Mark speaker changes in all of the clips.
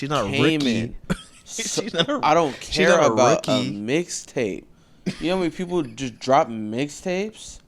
Speaker 1: She's not a
Speaker 2: Cayman.
Speaker 1: rookie.
Speaker 2: I don't care
Speaker 1: not a
Speaker 2: about a
Speaker 1: rookie.
Speaker 2: mixtape. You know how many people just drop mixtapes?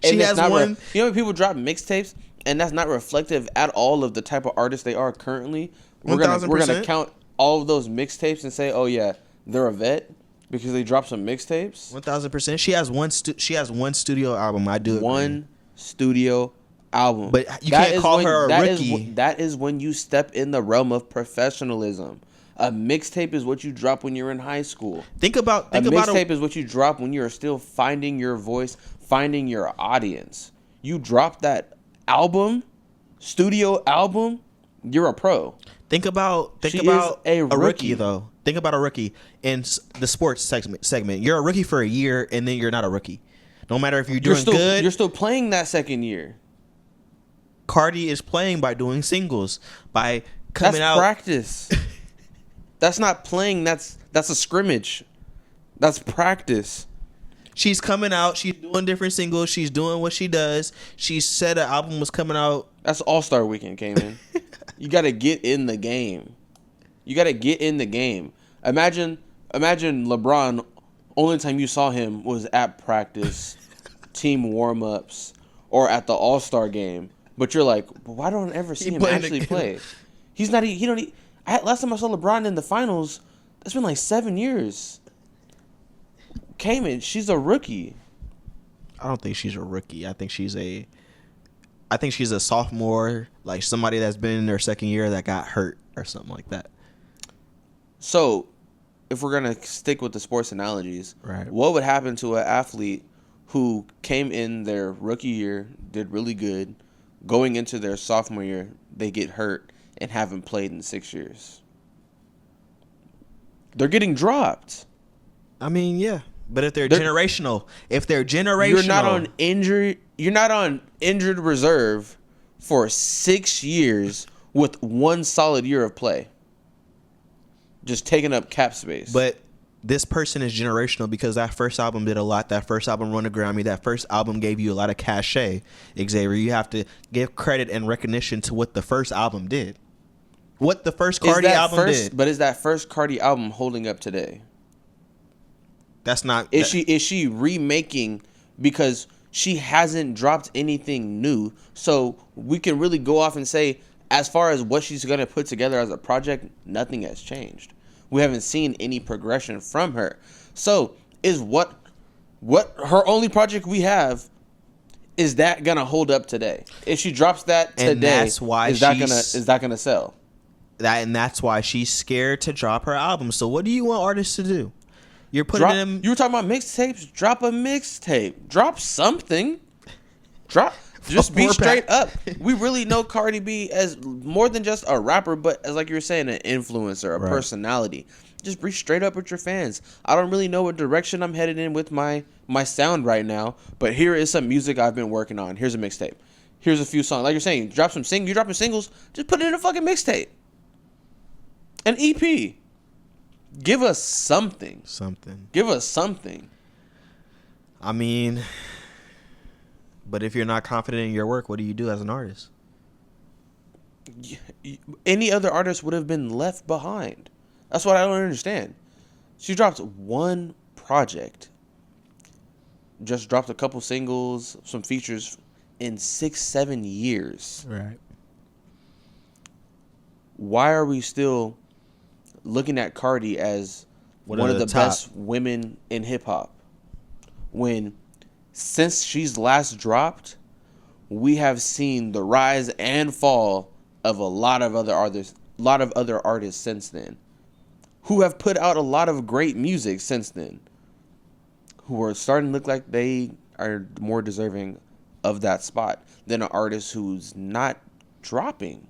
Speaker 1: She has one.
Speaker 2: You know how many people drop mixtapes, and that's not reflective at all of the type of artists they are currently. We're gonna
Speaker 1: 1000%.
Speaker 2: count all of those mixtapes and say, oh yeah, they're a vet because they dropped some mixtapes.
Speaker 1: 1000%. She has one. She has one studio album. I do agree.
Speaker 2: One studio album,
Speaker 1: But you can't call her a rookie.
Speaker 2: That is when you step in the realm of professionalism. A mixtape is what you drop when you're in high school.
Speaker 1: Think about
Speaker 2: a mixtape is what you drop when you're still finding your voice, finding your audience. You drop that album, studio album, you're a pro.
Speaker 1: Think about
Speaker 2: a
Speaker 1: rookie
Speaker 2: rookie
Speaker 1: though. Think about a rookie in the sports segment. You're a rookie for a year, and then you're not a rookie. No matter if you're doing good.
Speaker 2: You're still playing that second year.
Speaker 1: Cardi is playing by doing singles, by coming out.
Speaker 2: That's practice. That's not playing. That's a scrimmage. That's practice.
Speaker 1: She's coming out. She's doing different singles. She's doing what she does. She said an album was coming out.
Speaker 2: That's All-Star Weekend, Cayman. You got to get in the game. You got to get in the game. Imagine LeBron. Only time you saw him was at practice, team warm-ups, or at the All-Star game. But you're like, why don't I ever see him actually play? He's not. He don't. Last time I saw LeBron in the finals, that's been like 7 years. Cayman, she's a rookie.
Speaker 1: I don't think she's a rookie. I think she's a sophomore, like somebody that's been in their second year that got hurt or something like that.
Speaker 2: So, if we're gonna stick with the sports analogies,
Speaker 1: right?
Speaker 2: What would happen to an athlete who came in their rookie year, did really good, going into their sophomore year, they get hurt and haven't played in 6 years? They're getting dropped.
Speaker 1: I mean, yeah. But if they're generational, you're
Speaker 2: not on injury. You're not on injured reserve for 6 years with one solid year of play. Just taking up cap space.
Speaker 1: But this person is generational because that first album did a lot. That first album won a Grammy. That first album gave you a lot of cachet. Xavier, you have to give credit and recognition to what the first album did. What the first Cardi album did.
Speaker 2: But is that first Cardi album holding up today?
Speaker 1: That's not.
Speaker 2: Is she remaking because she hasn't dropped anything new? So we can really go off and say, as far as what she's gonna put together as a project, nothing has changed. We haven't seen any progression from her. So is what her only project we have, is that gonna hold up today? If she drops that today,
Speaker 1: and that's why
Speaker 2: is that gonna sell?
Speaker 1: And that's why she's scared to drop her album. So what do you want artists to do? You're putting them.
Speaker 2: You were talking about mixtapes. Drop a mixtape. Drop something. Just be straight up. We really know Cardi B as more than just a rapper, but as like you were saying, an influencer, a personality. Just be straight up with your fans. I don't really know what direction I'm headed in with my sound right now, but here is some music I've been working on. Here's a mixtape. Here's a few songs. Like you're saying, you dropping singles, just put it in a fucking mixtape. An EP. Give us something. Give us something.
Speaker 1: I mean, but if you're not confident in your work, what do you do as an artist?
Speaker 2: Any other artist would have been left behind. That's what I don't understand. She dropped one project. Just dropped a couple singles, some features in 6-7 years.
Speaker 1: Right.
Speaker 2: Why are we still looking at Cardi as one of the best women in hip hop, when since she's last dropped, we have seen the rise and fall of a lot of other artists since then, who have put out a lot of great music since then, who are starting to look like they are more deserving of that spot than an artist who's not dropping.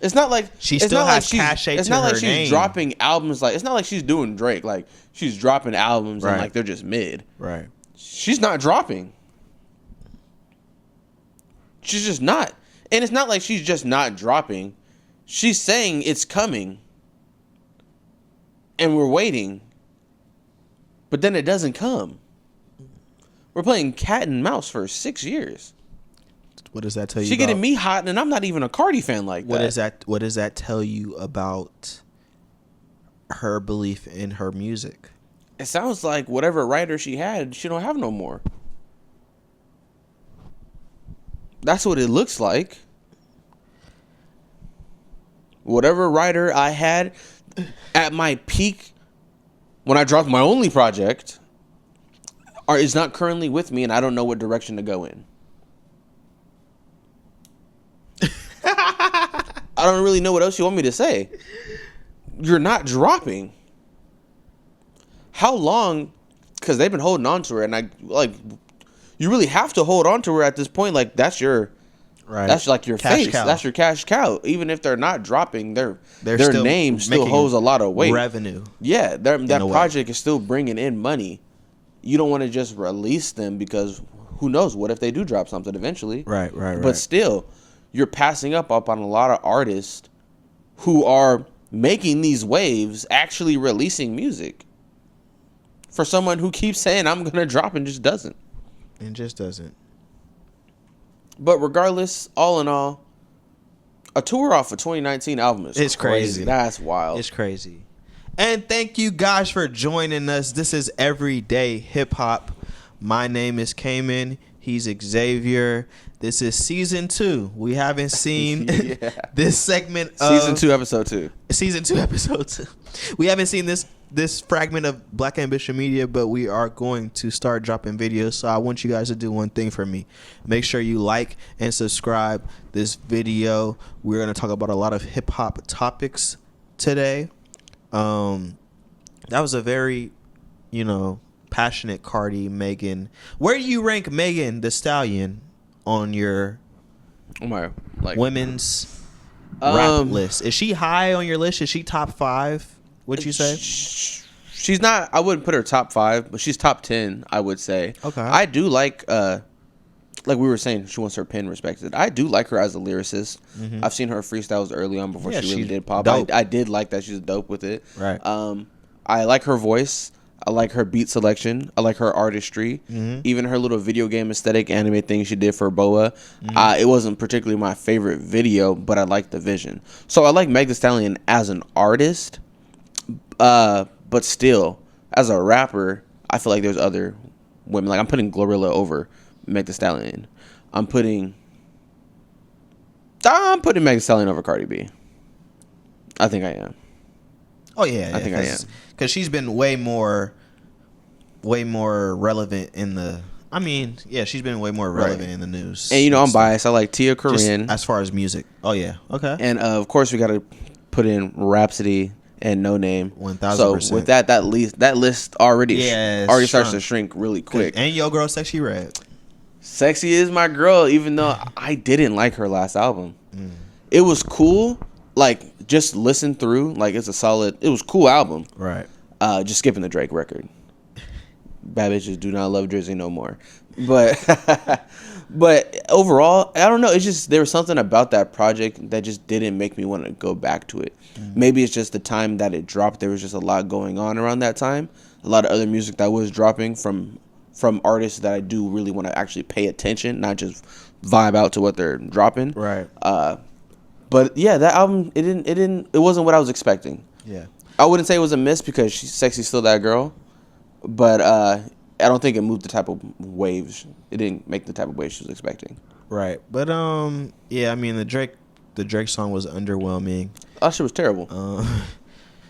Speaker 2: It's not like
Speaker 1: she still has cachet to her name.
Speaker 2: It's not like she's dropping albums. Like, it's not like she's doing Drake. Like, she's dropping albums and like they're just mid.
Speaker 1: Right.
Speaker 2: She's not dropping. She's just not. And it's not like she's just not dropping. She's saying it's coming. And we're waiting. But then it doesn't come. We're playing cat and mouse for 6 years.
Speaker 1: What does that tell you?
Speaker 2: She getting me hot, and I'm not even a Cardi fan like that.
Speaker 1: What does that tell you about her belief in her music?
Speaker 2: It sounds like whatever writer she had, she don't have no more. That's what it looks like. Whatever writer I had at my peak when I dropped my only project is not currently with me, and I don't know what direction to go in. I don't really know what else you want me to say. You're not dropping. How long? Because they've been holding on to her, and you really have to hold on to her at this point. Like, that's your, right. That's like your cash face. Cow. That's your cash cow. Even if they're not dropping, their name still holds a lot of weight.
Speaker 1: Revenue.
Speaker 2: Yeah, that project is still bringing in money. You don't want to just release them because who knows? What if they do drop something eventually?
Speaker 1: Right.
Speaker 2: But still, you're passing up on a lot of artists who are making these waves, actually releasing music. For someone who keeps saying, I'm going to drop and just doesn't. But regardless, all in all, a tour off a 2019 album is crazy. That's wild.
Speaker 1: It's crazy. And thank you guys for joining us. This is Everyday Hip Hop. My name is Cayman. He's Xavier. This is season 2. We haven't seen this segment of
Speaker 2: season 2, episode 2.
Speaker 1: Season 2, episode 2. We haven't seen this fragment of Black Ambition Media, but we are going to start dropping videos. So I want you guys to do one thing for me. Make sure you like and subscribe this video. We're going to talk about a lot of hip hop topics today. That was a very, passionate Cardi, Megan. Where do you rank Megan Thee Stallion on your women's rap list? Is she high on your list? Is she top 5? Would you say?
Speaker 2: She's not. I wouldn't put her top 5, but she's top 10. I would say.
Speaker 1: Okay.
Speaker 2: I do like we were saying, she wants her pen respected. I do like her as a lyricist. Mm-hmm. I've seen her freestyles early on before she really did pop. I did like that. She's dope with it.
Speaker 1: Right.
Speaker 2: I like her voice. I like her beat selection. I like her artistry. Mm-hmm. Even her little video game aesthetic anime thing she did for Boa. Mm-hmm. It wasn't particularly my favorite video, but I liked the vision. So I like Meg Thee Stallion as an artist. But still, as a rapper, I feel like there's other women. Like, I'm putting Glorilla over Meg Thee Stallion. I'm putting Meg Thee Stallion over Cardi B. I think I am.
Speaker 1: Oh yeah,
Speaker 2: I think I am,
Speaker 1: because she's been way more relevant in the. I mean, yeah, she's been way more relevant in the news.
Speaker 2: And I'm biased. I like Tia Corinne
Speaker 1: as far as music. Oh yeah, okay.
Speaker 2: And of course, we got to put in Rhapsody and No Name.
Speaker 1: 1000%.
Speaker 2: So with that list already starts to shrink really quick.
Speaker 1: And your girl, Sexy Red.
Speaker 2: Sexy is my girl, even though I didn't like her last album. It was cool. Like, just listen through. Like, it was a cool album.
Speaker 1: Right.
Speaker 2: Just skipping the Drake record. Bad bitches do not love Drizzy no more. But overall, I don't know. It's just, there was something about that project that just didn't make me want to go back to it. Maybe it's just the time that it dropped. There was just a lot going on around that time. A lot of other music that was dropping from artists that I do really want to actually pay attention, not just vibe out to what they're dropping.
Speaker 1: Right.
Speaker 2: But yeah, that album, it wasn't what I was expecting.
Speaker 1: Yeah.
Speaker 2: I wouldn't say it was a miss because Sexy's still that girl, but I don't think it moved the type of waves. It didn't make the type of waves she was expecting.
Speaker 1: Right. But yeah, I mean the Drake song was underwhelming.
Speaker 2: Oh, shit was terrible.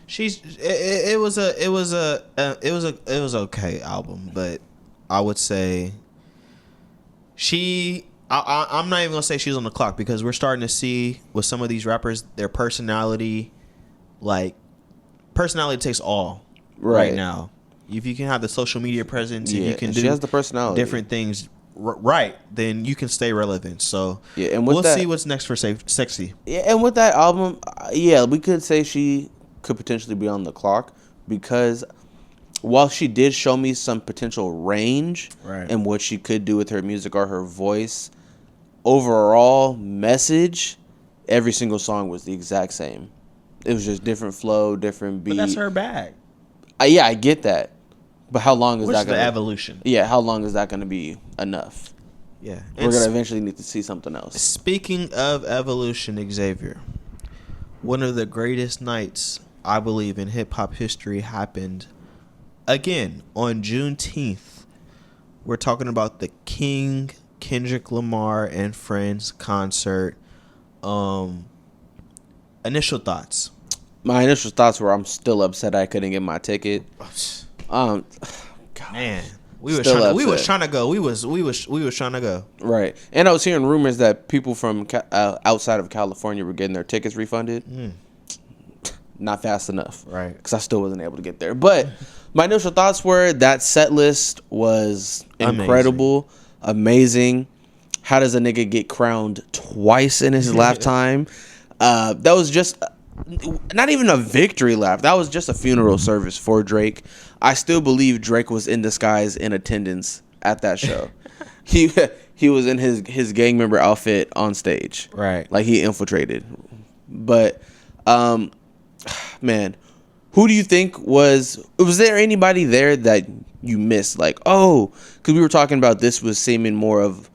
Speaker 1: It was okay album, but I would say I'm not even gonna say she's on the clock, because we're starting to see with some of these rappers, their personality takes all right now. If you can have the social media presence, and you can do,
Speaker 2: she has the personality,
Speaker 1: different things, right? Then you can stay relevant. So
Speaker 2: yeah, and
Speaker 1: we'll see what's next for Sexy.
Speaker 2: Yeah, and with that album, we could say she could potentially be on the clock, because while she did show me some potential range in what she could do with her music or her voice, overall message, every single song was the exact same. It was just different flow, different beat.
Speaker 1: But that's her bag.
Speaker 2: I get that. But how long is that going to...
Speaker 1: the evolution.
Speaker 2: Yeah, how long is that going to be enough?
Speaker 1: Yeah.
Speaker 2: We're going to eventually need to see something else.
Speaker 1: Speaking of evolution, Xavier, one of the greatest nights, I believe, in hip-hop history happened again on Juneteenth. We're talking about the Kendrick Lamar and Friends concert. Initial thoughts.
Speaker 2: My initial thoughts were I'm still upset I couldn't get my ticket. God.
Speaker 1: Man, we was trying to go. We was trying to go.
Speaker 2: Right. And I was hearing rumors that people from outside of California were getting their tickets refunded. Not fast enough.
Speaker 1: Right.
Speaker 2: Because I still wasn't able to get there. But my initial thoughts were that set list was incredible, amazing. How does a nigga get crowned twice in his lifetime? That was just not even a victory lap. That was just a funeral service for Drake. I still believe Drake was in disguise in attendance at that show. He was in his gang member outfit on stage.
Speaker 1: Right.
Speaker 2: Like he infiltrated. But man, who do you think was there anybody there that you missed? Like, because we were talking about this was seeming more of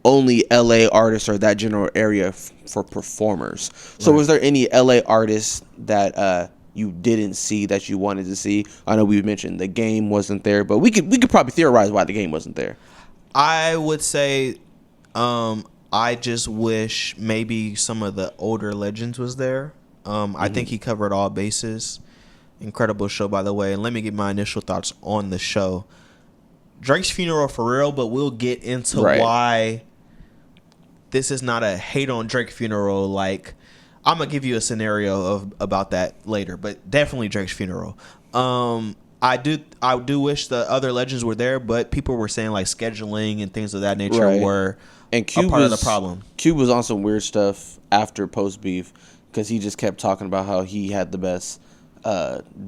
Speaker 2: only LA artists or that general area for performers. So was there any LA artists that you didn't see that you wanted to see? I know we mentioned the Game wasn't there, but we could probably theorize why the Game wasn't there.
Speaker 1: I would say I just wish maybe some of the older legends was there. I think he covered all bases. Incredible show, by the way. And let me get my initial thoughts on the show. Drake's funeral for real, but we'll get into why this is not a hate on Drake funeral. Like, I'm gonna give you a scenario about that later, but definitely Drake's funeral. I do wish the other legends were there, but people were saying like scheduling and things of that nature were a part of the problem.
Speaker 2: Cube was on some weird stuff after post beef because he just kept talking about how he had the best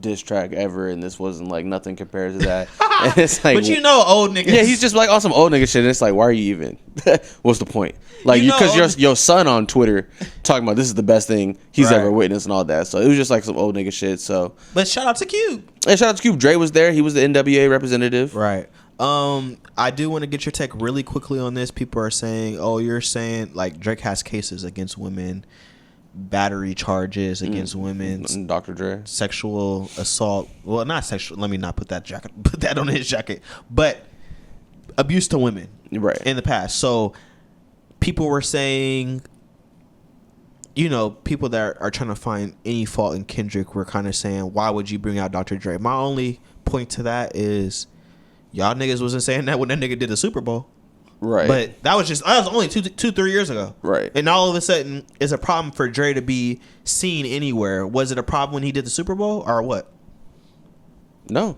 Speaker 2: diss track ever, and this wasn't like nothing compared to that. And it's like,
Speaker 1: but old niggas.
Speaker 2: Yeah, he's just like on some old nigga shit. And it's like, why are you even? What's the point? Like, because your son on Twitter talking about this is the best thing he's ever witnessed and all that. So it was just like some old nigga shit. So,
Speaker 1: but shout out to Cube.
Speaker 2: And shout out to Cube. Dre was there. He was the NWA representative.
Speaker 1: Right. I do want to get your take really quickly on this. People are saying, you're saying like Drake has cases against women, battery charges against women,
Speaker 2: Dr. Dre,
Speaker 1: sexual assault. Well, not sexual. Let me not put that on his jacket. But abuse to women, in the past. So people were saying, people that are trying to find any fault in Kendrick were kind of saying, why would you bring out Dr. Dre? My only point to that is, y'all niggas wasn't saying that when that nigga did the Super Bowl.
Speaker 2: Right.
Speaker 1: But that was only 2-3 years ago.
Speaker 2: Right.
Speaker 1: And all of a sudden, it's a problem for Dre to be seen anywhere. Was it a problem when he did the Super Bowl or what?
Speaker 2: No.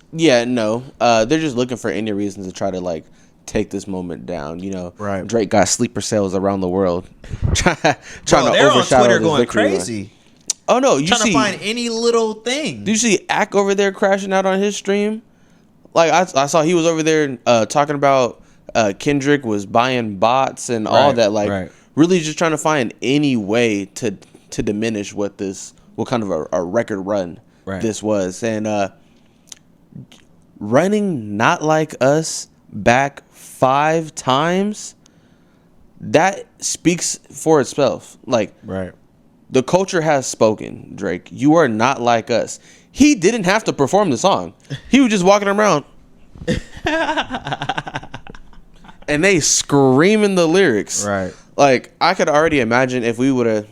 Speaker 2: No. They're just looking for any reason to try to like take this moment down.
Speaker 1: Right.
Speaker 2: Drake got sleeper cells around the world. trying to
Speaker 1: they're on
Speaker 2: overshadow
Speaker 1: Twitter
Speaker 2: this
Speaker 1: going
Speaker 2: victory
Speaker 1: crazy.
Speaker 2: Run. Oh no,
Speaker 1: trying to find any little thing.
Speaker 2: Do you see Ack over there crashing out on his stream? Like I saw he was over there talking about Kendrick was buying bots and all that. Like really just trying to find any way to diminish what kind of a record run this was. And running Not Like Us back 5 times, that speaks for itself. Like the culture has spoken, Drake. You are not like us. He didn't have to perform the song. He was just walking around. And they screaming the lyrics.
Speaker 1: Right.
Speaker 2: Like, I could already imagine if we would have...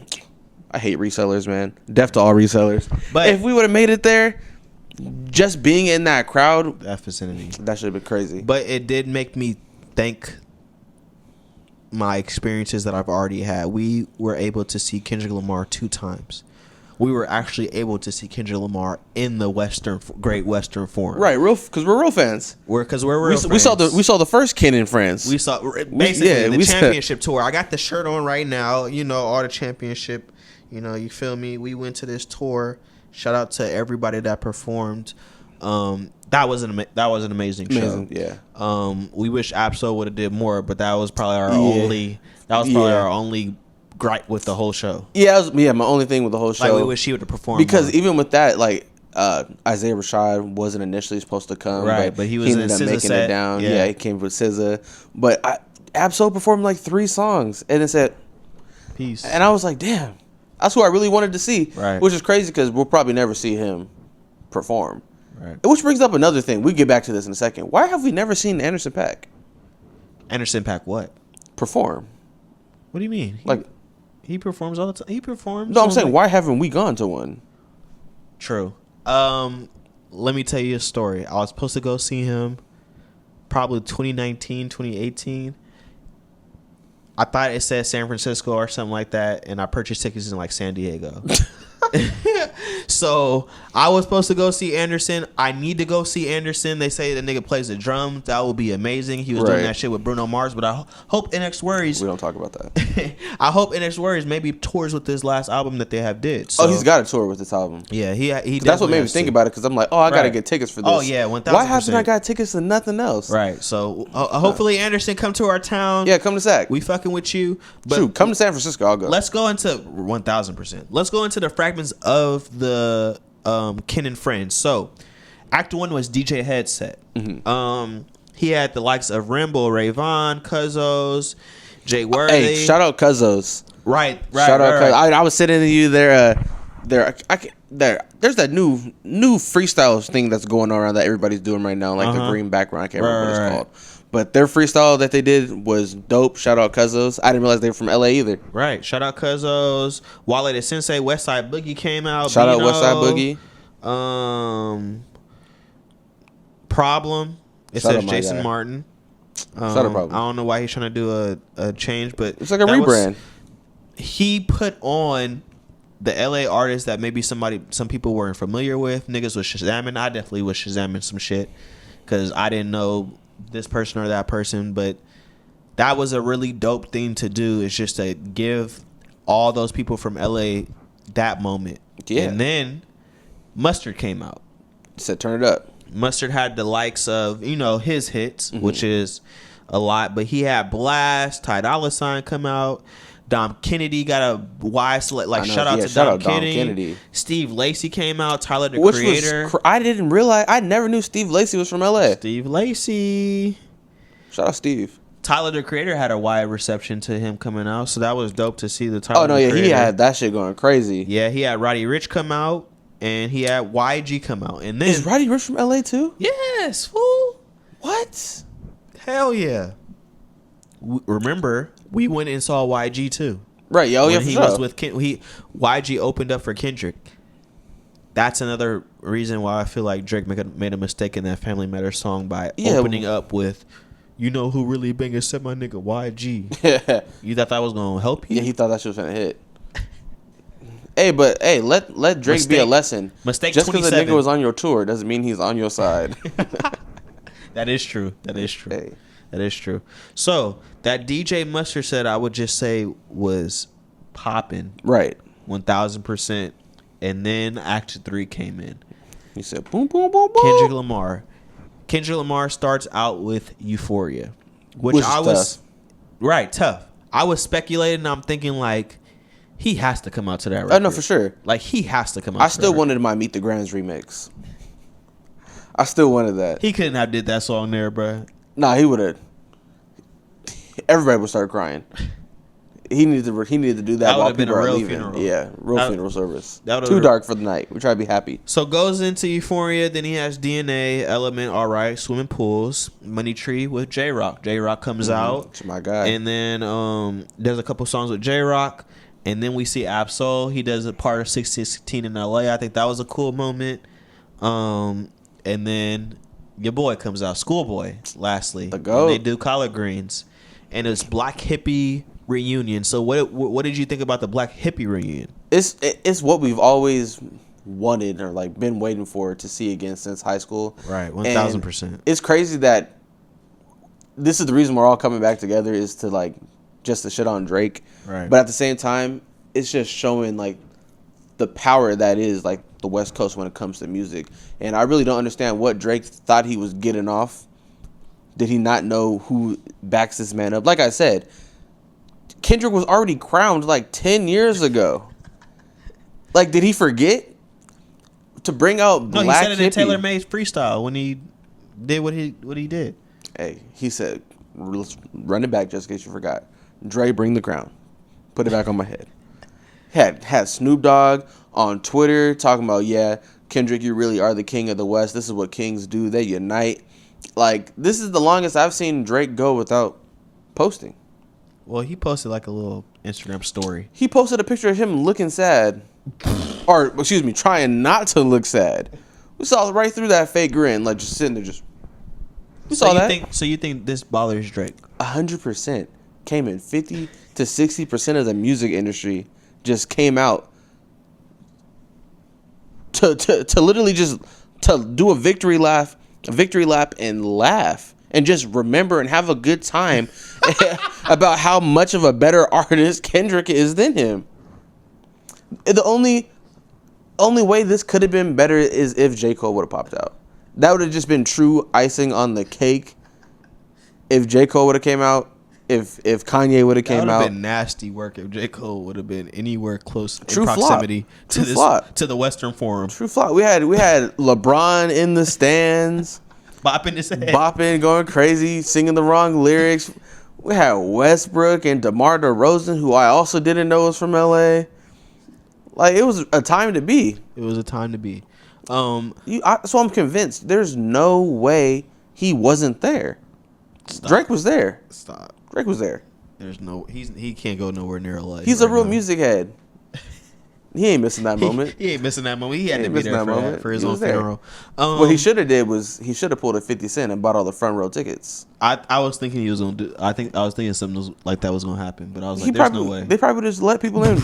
Speaker 2: I hate resellers, man. Deaf to all resellers. But if we would have made it there, just being in that crowd...
Speaker 1: That vicinity.
Speaker 2: That should have been crazy.
Speaker 1: But it did make me think my experiences that I've already had. We were able to see Kendrick Lamar 2 times. We were actually able to see Kendrick Lamar in the Great Western Forum.
Speaker 2: Right, because we're real fans.
Speaker 1: Because we're real fans.
Speaker 2: We saw the first Ken and Friends.
Speaker 1: We saw basically the championship tour. I got the shirt on right now. All the championship. You feel me? We went to this tour. Shout out to everybody that performed. That was an amazing show.
Speaker 2: Yeah.
Speaker 1: We wish Absol would have did more, but that was probably our only gripe with the whole show.
Speaker 2: Yeah, my only thing with the whole show.
Speaker 1: Like, we wish he would have performed
Speaker 2: because
Speaker 1: more.
Speaker 2: even with that, like Isaiah Rashad wasn't initially supposed to come,
Speaker 1: Right, but he was
Speaker 2: ended
Speaker 1: in
Speaker 2: up
Speaker 1: SZA
Speaker 2: making
Speaker 1: set.
Speaker 2: it down.
Speaker 1: Yeah.
Speaker 2: Yeah, he came with SZA, but Absol performed like 3 songs, and it said
Speaker 1: Peace.
Speaker 2: and I was like, damn, that's who I really wanted to see.
Speaker 1: Right.
Speaker 2: Which is crazy because we'll probably never see him perform.
Speaker 1: Right.
Speaker 2: Which brings up another thing. We get back to this in a second. Why have we never seen Anderson .Paak
Speaker 1: Anderson .Paak what?
Speaker 2: perform?
Speaker 1: What do you mean? He performs all the time. He performs.
Speaker 2: No, I'm saying, why haven't we gone to one?
Speaker 1: True. Let me tell you a story. I was supposed to go see him probably 2019, 2018. I thought it said San Francisco or something like that, and I purchased tickets in like San Diego. So I was supposed to go see Anderson. I need to go see Anderson. They say the nigga plays the drums. That would be amazing. He was doing that shit with Bruno Mars, but I hope NX Worries.
Speaker 2: We don't talk about that.
Speaker 1: I hope NX Worries maybe tours with this last album that they have did. So,
Speaker 2: he's got a tour with this album.
Speaker 1: Yeah, he.
Speaker 2: That's what made me think about it because I'm like, I gotta get tickets for this.
Speaker 1: Oh yeah, 1,000%.
Speaker 2: Why haven't I got tickets to nothing else?
Speaker 1: Right. So hopefully Anderson come to our town.
Speaker 2: Yeah, come to SAC.
Speaker 1: We fucking with you. But
Speaker 2: Shoot, come to San Francisco. I'll go.
Speaker 1: Let's go into 1,000%. Let's go into the fragments of the Kin and Friends. So, Act 1 was DJ Headset. Mm-hmm. He had the likes of Rambo, Rayvon, Cuzzos, Jay Worthy.
Speaker 2: Hey, shout out Cuzzos.
Speaker 1: Right.
Speaker 2: Shout out Cuzzos. I was sitting to you there. There's that new freestyle thing that's going on around that everybody's doing right now, like the green background. I can't remember what it's called. But their freestyle that they did was dope. Shout out Cuzzos. I didn't realize they were from LA either.
Speaker 1: Right. Shout out Cuzzos. Wale the Sensei, Westside Boogie came out.
Speaker 2: Shout out Westside
Speaker 1: Boogie. Problem. It
Speaker 2: Shout
Speaker 1: says
Speaker 2: out
Speaker 1: Jason
Speaker 2: guy.
Speaker 1: Martin.
Speaker 2: Shout out Problem.
Speaker 1: I don't know why he's trying to do a change, but
Speaker 2: it's like a rebrand.
Speaker 1: He put on the LA artists that maybe some people weren't familiar with. Niggas was Shazamming. I definitely was Shazamming some shit because I didn't know this person or that person, but that was a really dope thing to do. Is just to give all those people from LA that moment.
Speaker 2: Yeah.
Speaker 1: And then Mustard came out.
Speaker 2: Said turn it up.
Speaker 1: Mustard had the likes of, his hits, which is a lot, but he had Blast, Ty Dolla $ign come out. Dom Kennedy got a wide select. Shout out to Dom Kennedy. Steve Lacy came out. Tyler the Creator.
Speaker 2: I didn't realize. I never knew Steve Lacy was from LA.
Speaker 1: Steve Lacy.
Speaker 2: Shout out Steve.
Speaker 1: Tyler the Creator had a wide reception to him coming out, so that was dope to see the Tyler.
Speaker 2: Oh no,
Speaker 1: the
Speaker 2: yeah,
Speaker 1: Creator.
Speaker 2: he had that shit going crazy.
Speaker 1: Yeah, he had Roddy Ricch come out, and he had YG come out, and then
Speaker 2: is Roddy Ricch from LA too?
Speaker 1: Yes, fool.
Speaker 2: What?
Speaker 1: Hell yeah. Remember, we went and saw YG too.
Speaker 2: Right, yo, yeah,
Speaker 1: he
Speaker 2: for
Speaker 1: was
Speaker 2: sure.
Speaker 1: with YG opened up for Kendrick. That's another reason why I feel like Drake made a mistake in that Family Matters song by opening up with, "You know who really bang except my nigga YG." You thought that was gonna help you?
Speaker 2: Yeah, he thought that shit was gonna hit. Hey, let Drake be a lesson.
Speaker 1: Mistake.
Speaker 2: Just because a nigga was on your tour doesn't mean he's on your side.
Speaker 1: That is true.
Speaker 2: Hey.
Speaker 1: That is true. So that DJ Mustard said I would just say was popping.
Speaker 2: Right.
Speaker 1: 1,000%. And then Act 3 came in.
Speaker 2: He said boom, boom, boom, boom.
Speaker 1: Kendrick Lamar. Kendrick Lamar starts out with Euphoria. Which I was...
Speaker 2: Tough.
Speaker 1: Right, tough. I was speculating. I'm thinking like, he has to come out to that record.
Speaker 2: I know for sure.
Speaker 1: Like, he has to come out
Speaker 2: I still wanted my Meet the Grands remix. I still wanted that.
Speaker 1: He couldn't have did that song there, bro.
Speaker 2: Nah, he would have. Everybody would start crying. He needed to do that while people are leaving.
Speaker 1: Funeral.
Speaker 2: Yeah, funeral service.
Speaker 1: Too
Speaker 2: Too dark for the night. We try to be happy.
Speaker 1: So goes into Euphoria. Then he has DNA, Element, all right, Swimming Pools, Money Tree with J Rock. J Rock comes out.
Speaker 2: That's my guy.
Speaker 1: And then there's a couple songs with J Rock. And then we see Absol. He does a part of 616 in LA. I think that was a cool moment. And then your boy comes out, Schoolboy, lastly.
Speaker 2: The GOAT.
Speaker 1: And they do Collard Greens. And it's Black Hippie reunion. So what did you think about the Black Hippie reunion?
Speaker 2: It's what we've always wanted or like been waiting for to see again since high school.
Speaker 1: Right, 1,000%.
Speaker 2: It's crazy that this is the reason we're all coming back together is to like just to shit on Drake.
Speaker 1: Right.
Speaker 2: But at the same time, it's just showing like the power that is like the West Coast when it comes to music. And I really don't understand what Drake thought he was getting off. Did he not know who backs this man up? Like I said, Kendrick was already crowned like 10 years ago. Like, did he forget? to bring out
Speaker 1: No,
Speaker 2: Black
Speaker 1: he said it in
Speaker 2: hippie.
Speaker 1: Taylor May's freestyle when he did what he did.
Speaker 2: Hey, he said, run it back just in case you forgot. Dre, bring the crown. Put it back on my head. Had Snoop Dogg on Twitter talking about, yeah, Kendrick, you really are the king of the West. This is what kings do. They unite. Like, this is the longest I've seen Drake go without posting.
Speaker 1: Well, he posted like a little Instagram story.
Speaker 2: He posted a picture of him looking sad. Or, excuse me, trying not to look sad. We saw right through that fake grin, like just sitting there just... We saw that.
Speaker 1: So you think this bothers Drake?
Speaker 2: 100%. Cayman 50 to 60% of the music industry just came out to literally just to do a victory lap and laugh and just remember and have a good time about how much of a better artist Kendrick is than him. The only way this could have been better is if J. Cole would have popped out. That would have just been true icing on the cake. If J. Cole would have came out, if Kanye would have came out,
Speaker 1: that would have been nasty work. If J. Cole would have been anywhere close
Speaker 2: True
Speaker 1: in proximity
Speaker 2: flop.
Speaker 1: to the Western Forum.
Speaker 2: True flop. We had LeBron in the stands,
Speaker 1: bopping his head,
Speaker 2: going crazy, singing the wrong lyrics. We had Westbrook and DeMar DeRozan, who I also didn't know was from LA. Like, it was a time to be.
Speaker 1: It was a time to be.
Speaker 2: So I'm convinced there's no way he wasn't there.
Speaker 1: Stop.
Speaker 2: Drake was there.
Speaker 1: Stop.
Speaker 2: Drake was there.
Speaker 1: There's no. He can't go nowhere near LA.
Speaker 2: He's a real music head. He ain't missing that moment.
Speaker 1: He ain't missing that moment. He had to be there for his own funeral.
Speaker 2: What he should have did was he should have pulled a 50 Cent and bought all the front row tickets.
Speaker 1: I was thinking he was gonna do. I was thinking something like that was gonna happen, but I was like, there's no way.
Speaker 2: They probably just let people in.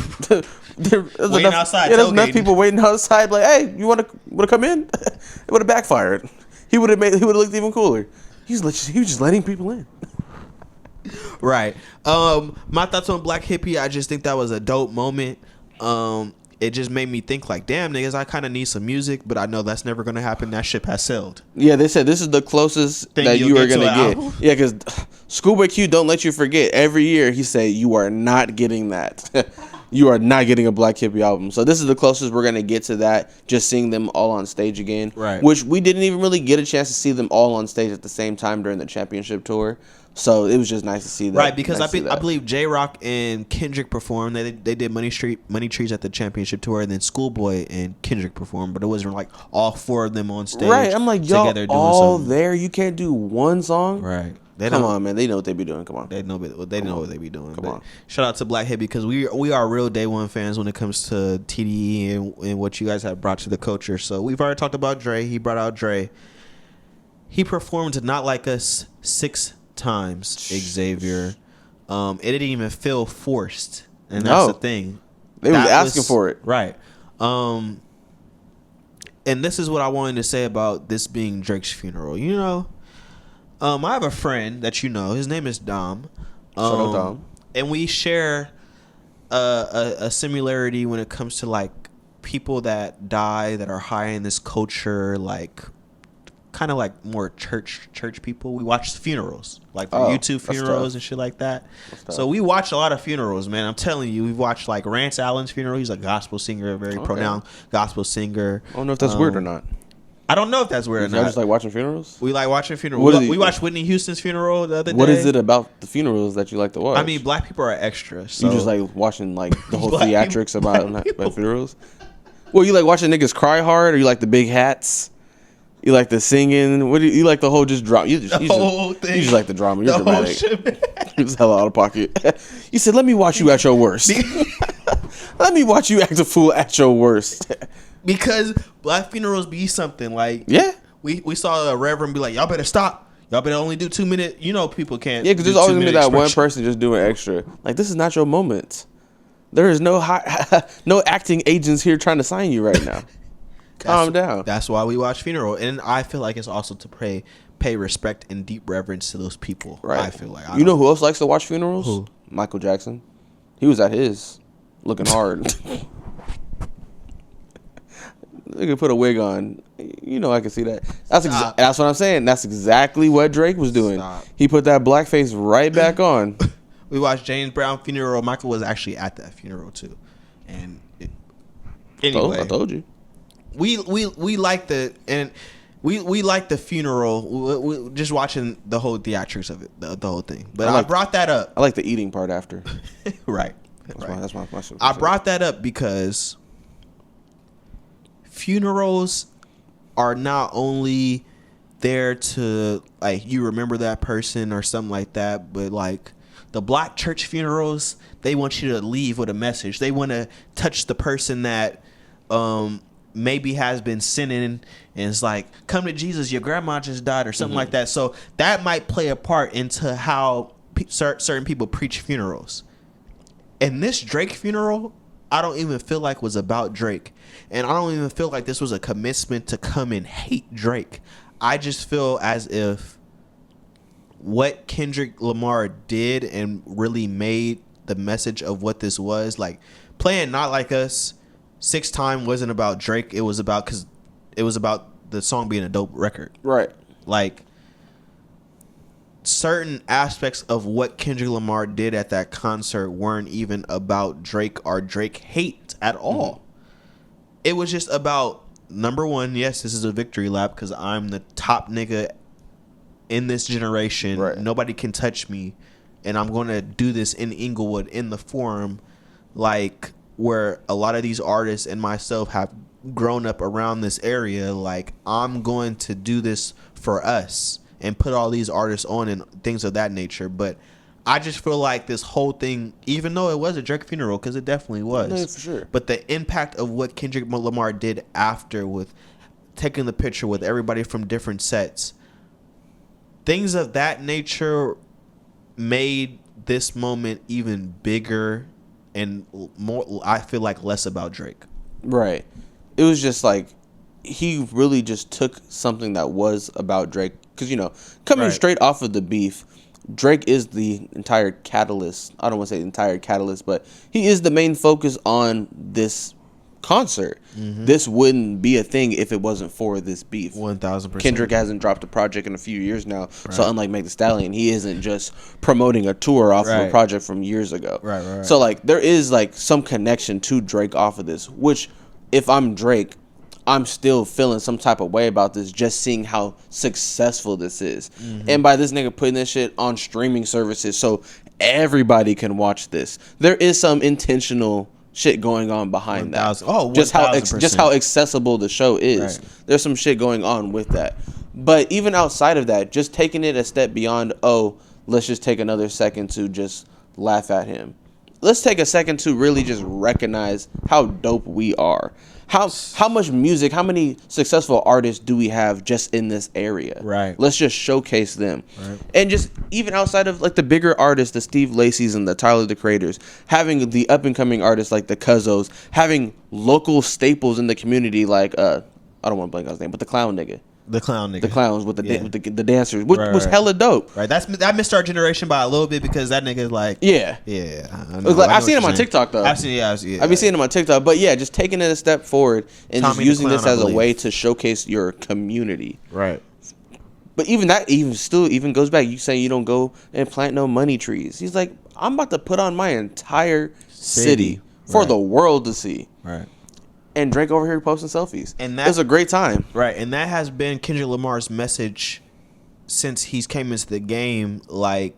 Speaker 1: Waiting outside.
Speaker 2: Yeah, there's enough people waiting outside. Like, hey, you want to come in? It would have backfired. He would have looked even cooler. He was just letting people in.
Speaker 1: Right. My thoughts on Black Hippie. I just think that was a dope moment. It just made me think like, damn, niggas, I kind of need some music, but I know that's never going to happen. That ship has sailed.
Speaker 2: Yeah, they said this is the closest that you are going to get. Yeah, because Schoolboy Q don't let you forget. Every year he say, you are not getting that. You are not getting a Black Hippie album. So this is the closest we're going to get to that, just seeing them all on stage again.
Speaker 1: Right.
Speaker 2: Which we didn't even really get a chance to see them all on stage at the same time during the championship tour. So it was just nice to see that.
Speaker 1: Right, because I believe J-Rock and Kendrick performed. They did Money Trees at the championship tour, and then Schoolboy and Kendrick performed. But it wasn't like all four of them on stage.
Speaker 2: Right, I'm like, y'all
Speaker 1: together doing
Speaker 2: all
Speaker 1: something.
Speaker 2: there. You can't do one song?
Speaker 1: Right.
Speaker 2: Come on, man. They know what they be doing. Come on.
Speaker 1: They know what they be doing.
Speaker 2: Come on.
Speaker 1: Shout out to Black Hippie because we are real day one fans when it comes to TDE and what you guys have brought to the culture. So we've already talked about Dre. He brought out Dre. He performed Not Like Us 6 times, Xavier. It didn't even feel forced, and that's the thing.
Speaker 2: They was asking for it,
Speaker 1: right? And this is what I wanted to say about this being Drake's funeral. You know, I have a friend that you know. His name is Dom.
Speaker 2: Shout out Dom.
Speaker 1: And we share a similarity when it comes to like people that die that are high in this culture, like kind of like more church people. We watch funerals, like for YouTube funerals and shit like that. So we watch a lot of funerals, man. I'm telling you, we've watched like Rance Allen's funeral. He's a gospel singer, a very pronounced gospel singer.
Speaker 2: I don't know if that's weird or not.
Speaker 1: I don't know if that's weird or not.
Speaker 2: Y'all just like watching funerals?
Speaker 1: We like watching funerals. We watched Whitney Houston's funeral the other day.
Speaker 2: What is it about the funerals that you like to watch?
Speaker 1: I mean, black people are extras. So.
Speaker 2: You just like watching like the whole theatrics about funerals? Well, you like watching niggas cry hard, or you like the big hats? You like the singing? What do you like the whole just drama? You just like the drama. You're dramatic. You're just hella out of pocket. You said, "Let me watch you at your worst." Let me watch you act a fool at your worst.
Speaker 1: Because black funerals be something like we saw a reverend be like, y'all better stop. Y'all better only do 2 minutes. You know people can't.
Speaker 2: Yeah, because there's always gonna be that one person just doing extra. Like, this is not your moment. There is no no acting agents here trying to sign you right now. Calm down.
Speaker 1: That's why we watch funeral, and I feel like it's also to pay respect and deep reverence to those people.
Speaker 2: Right.
Speaker 1: I feel like
Speaker 2: you know who else likes to watch funerals?
Speaker 1: Who?
Speaker 2: Michael Jackson. He was at his, looking hard. They could put a wig on. You know, I can see that. That's what I'm saying. That's exactly what Drake was doing.
Speaker 1: Stop.
Speaker 2: He put that blackface right back on.
Speaker 1: We watched James Brown funeral. Michael was actually at that funeral too. And anyway,
Speaker 2: I told you.
Speaker 1: we like we like the funeral. We just watching the whole theatrics of it, the whole thing. But I brought that up.
Speaker 2: I like the eating part after.
Speaker 1: Right.
Speaker 2: That's my
Speaker 1: I brought that up because funerals are not only there to like you remember that person or something like that, but like the black church funerals, they want you to leave with a message. They want to touch the person that maybe has been sinning and it's like, come to Jesus, your grandma just died or something like that. So that might play a part into how certain people preach funerals. And this Drake funeral, I don't even feel like was about Drake. And I don't even feel like this was a commencement to come and hate Drake. I just feel as if what Kendrick Lamar did and really made the message of what this was, like playing Not Like Us 6 Time wasn't about Drake. It was about the song being a dope record.
Speaker 2: Right.
Speaker 1: Like certain aspects of what Kendrick Lamar did at that concert weren't even about Drake or Drake hate at all. It was just about, number one, yes, this is a victory lap because I'm the top nigga in this generation.
Speaker 2: Right.
Speaker 1: Nobody can touch me, and I'm going to do this in Inglewood in the forum, like where a lot of these artists and myself have grown up around this area. Like, I'm going to do this for us and put all these artists on and things of that nature. But I just feel like this whole thing, even though it was a Drake funeral, because it definitely was,
Speaker 2: no, for sure.
Speaker 1: but the impact of what Kendrick Lamar did after, with taking the picture with everybody from different sets, things of that nature made this moment even bigger and more, I feel like, less about Drake.
Speaker 2: Right. It was just like he really just took something that was about Drake. Because, you know, coming straight off of the beef, Drake is the entire catalyst. I don't want to say the entire catalyst, but he is the main focus on this concert. This wouldn't be a thing if it wasn't for this beef.
Speaker 1: 1000%.
Speaker 2: Kendrick hasn't dropped a project in a few years now. So unlike Meg Thee Stallion, he isn't just promoting a tour off of a project from years ago.
Speaker 1: Right.
Speaker 2: So like there is like some connection to Drake off of this, which if I'm Drake, I'm still feeling some type of way about this, just seeing how successful this is. And by this nigga putting this shit on streaming services so everybody can watch this, there is some intentional shit going on behind that. Just how accessible the show is. There's some shit going on with that. But even outside of that, just taking it a step beyond, let's just take another second to just laugh at him. Let's take a second to really just recognize how dope we are. How much music, how many successful artists do we have just in this area?
Speaker 1: Right.
Speaker 2: Let's just showcase them. Right. And just even outside of like the bigger artists, the Steve Lacy's and the Tyler the Creators, having the up and coming artists like the Cuzzos, having local staples in the community like I don't want to blank on his name, but the clown nigga.
Speaker 1: The clowns with
Speaker 2: the dancers, which was hella dope.
Speaker 1: Right, that missed our generation by a little bit because that nigga is like,
Speaker 2: I've seen him on TikTok though. I've been seeing him on TikTok, but yeah, just taking it a step forward and just using this as a way to showcase your community.
Speaker 1: Right.
Speaker 2: But even that even goes back. You say you don't go and plant no money trees. He's like, I'm about to put on my entire city for the world to see.
Speaker 1: Right.
Speaker 2: And Drake over here posting selfies. And
Speaker 1: that
Speaker 2: was a great time.
Speaker 1: Right. And that has been Kendrick Lamar's message since he's came into the game. Like,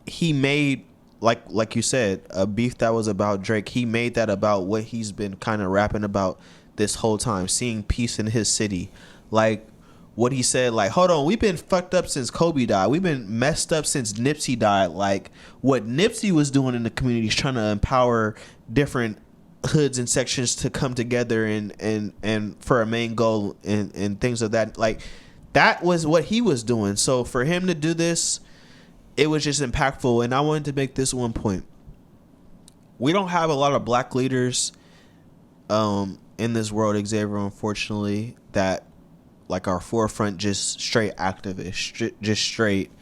Speaker 1: he made, like you said, a beef that was about Drake. He made that about what he's been kind of rapping about this whole time. Seeing peace in his city. Like, what he said, like, hold on, we've been fucked up since Kobe died. We've been messed up since Nipsey died. Like, what Nipsey was doing in the community is trying to empower different hoods and sections to come together and for a main goal and things of that. Like, that was what he was doing. So for him to do this, it was just impactful. And I wanted to make this one point. We don't have a lot of black leaders in this world, Xavier, unfortunately, that like our forefront, just straight activists, just straight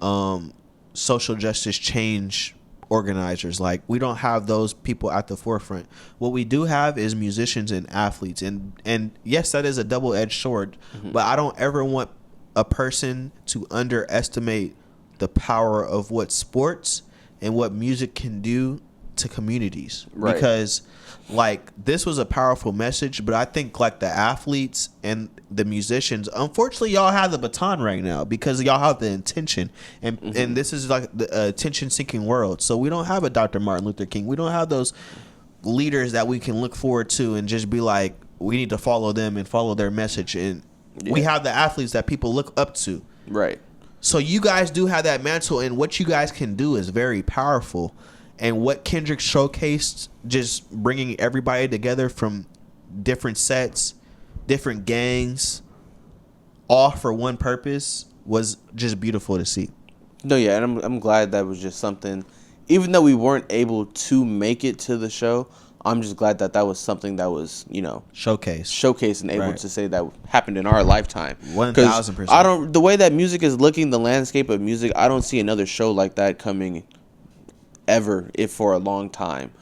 Speaker 1: social justice change organizers. Like, we don't have those people at the forefront. What we do have is musicians and athletes, and yes, that is a double-edged sword. But I don't ever want a person to underestimate the power of what sports and what music can do to communities,
Speaker 2: Right.
Speaker 1: because like this was a powerful message, but I think like the athletes and the musicians, unfortunately, y'all have the baton right now because y'all have the intention, and and this is like the attention seeking world. So we don't have a Dr. Martin Luther King. We don't have those leaders that we can look forward to and just be like, we need to follow them and follow their message. And we have the athletes that people look up to.
Speaker 2: Right.
Speaker 1: So you guys do have that mantle, and what you guys can do is very powerful. And what Kendrick showcased, just bringing everybody together from different sets, different gangs, all for one purpose, was just beautiful to see.
Speaker 2: No, yeah, and I'm glad that was just something. Even though we weren't able to make it to the show, I'm just glad that that was something that was, you know, showcased and able to say that happened in our lifetime.
Speaker 1: 1000%.
Speaker 2: I don't. The way that music is looking, the landscape of music, I don't see another show like that coming ever, if for a long time,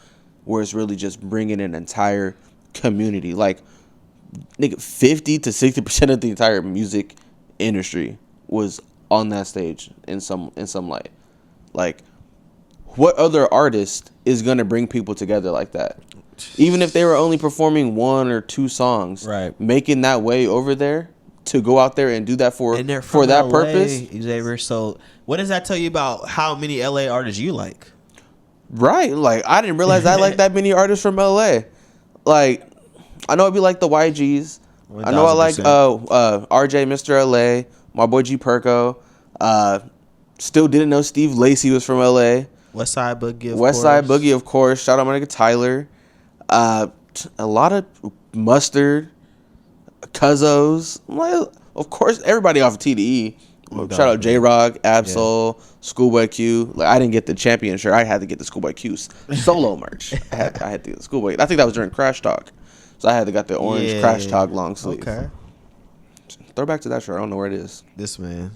Speaker 2: where it's really just bringing an entire community. Like, nigga, 50 to 60% of the entire music industry was on that stage in some light. Like, what other artist is gonna bring people together like that? Even if they were only performing 1 or 2 songs,
Speaker 1: right?
Speaker 2: Making that way over there to go out there and do that for that
Speaker 1: LA,
Speaker 2: purpose.
Speaker 1: Xavier. So, what does that tell you about how many LA artists you like?
Speaker 2: Right, like I didn't realize I like that many artists from LA. Like, I know it'd be like the YGs.
Speaker 1: 1000%.
Speaker 2: I know I like RJ, Mr. LA, my boy G Perko. Still didn't know Steve Lacy was from LA.
Speaker 1: Westside Boogie,
Speaker 2: Westside Boogie, of course. Shout out my nigga Tyler. A lot of Mustard, Cuzzos. Well, of course, everybody off of TDE. Shout out J-Rock, Absol, Schoolboy Q. Like, I didn't get the champion shirt. I had to get the Schoolboy Q solo merch. I had to get the Schoolboy. I think that was during Crash Talk. So I had to get the orange Crash Talk long sleeve.
Speaker 1: Okay.
Speaker 2: Throw back to that shirt. I don't know where it is.
Speaker 1: This man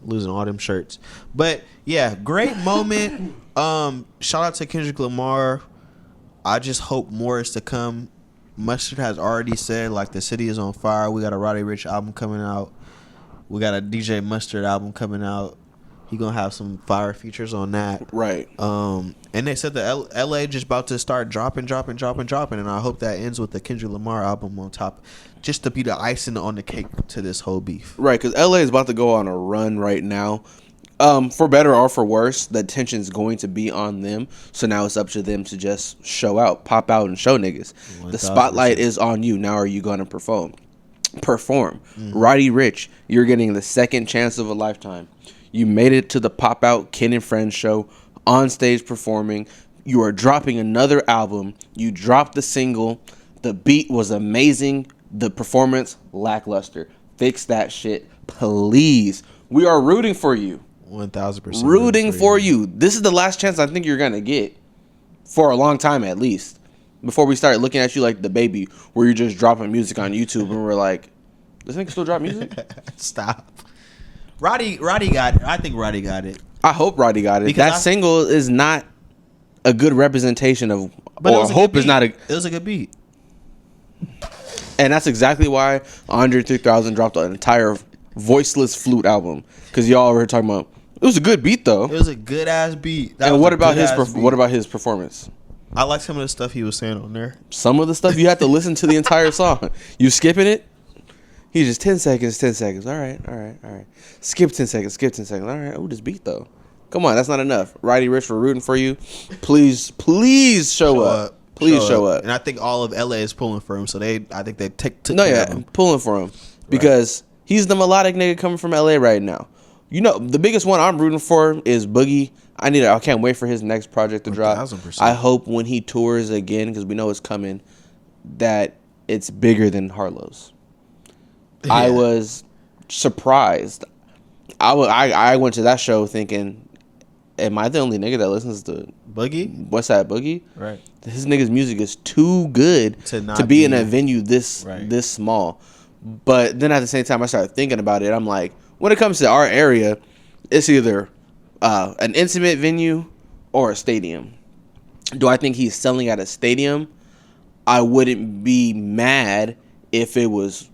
Speaker 1: losing all them shirts. But yeah, great moment. Shout out to Kendrick Lamar. I just hope more is to come. Mustard has already said, like, the city is on fire. We got a Roddy Ricch album coming out. We got a DJ Mustard album coming out. He gonna have some fire features on that.
Speaker 2: Right.
Speaker 1: And they said that LA just about to start dropping. And I hope that ends with the Kendrick Lamar album on top, just to be the icing on the cake to this whole beef.
Speaker 2: Right, because LA is about to go on a run right now. For better or for worse, the attention is going to be on them. So now it's up to them to just show out, pop out, and show niggas. 1000%. The spotlight is on you. Now are you going to perform? Roddy Ricch, you're getting the second chance of a lifetime. You made it to the Pop Out Ken and Friends show, on stage performing. You are dropping another album. You dropped the single. The beat was amazing. The performance, lackluster. Fix that shit, please. We are rooting for you.
Speaker 1: 1000%.
Speaker 2: Rooting for you. This is the last chance I think you're going to get for a long time at least. Before we start looking at you like the baby, where you're just dropping music on YouTube and we're like, this nigga still drop music?
Speaker 1: Stop. Roddy got it. I think Roddy got it.
Speaker 2: I hope Roddy got it. Because that single is not a good representation of, or hope is not a.
Speaker 1: It was a good beat.
Speaker 2: And that's exactly why Andre 3000 dropped an entire voiceless flute album. Because y'all were talking about, it was a good beat though.
Speaker 1: It was a good ass beat.
Speaker 2: And what about his performance?
Speaker 1: I like some of the stuff he was saying on there.
Speaker 2: Some of the stuff you have to listen to the entire song. You skipping it? He's just 10 seconds. All right. Skip 10 seconds. All right. Oh, this beat though. Come on, that's not enough. Roddy Ricch, we're rooting for you. Please show up. Please show up.
Speaker 1: And I think all of LA is pulling for him, so I think they took
Speaker 2: care of him. Pulling for him because he's the melodic nigga coming from LA right now. You know, the biggest one I'm rooting for is Boogie. I can't wait for his next project to drop.
Speaker 1: 1000%.
Speaker 2: I hope when he tours again, because we know it's coming, that it's bigger than Harlow's. Yeah. I was surprised. I went to that show thinking, am I the only nigga that listens to
Speaker 1: Boogie?
Speaker 2: Westside Boogie?
Speaker 1: Right.
Speaker 2: His nigga's music is too good to be in a venue this small. But then at the same time, I started thinking about it. I'm like, when it comes to our area, it's either an intimate venue or a stadium. Do I think he's selling at a stadium? I wouldn't be mad if it was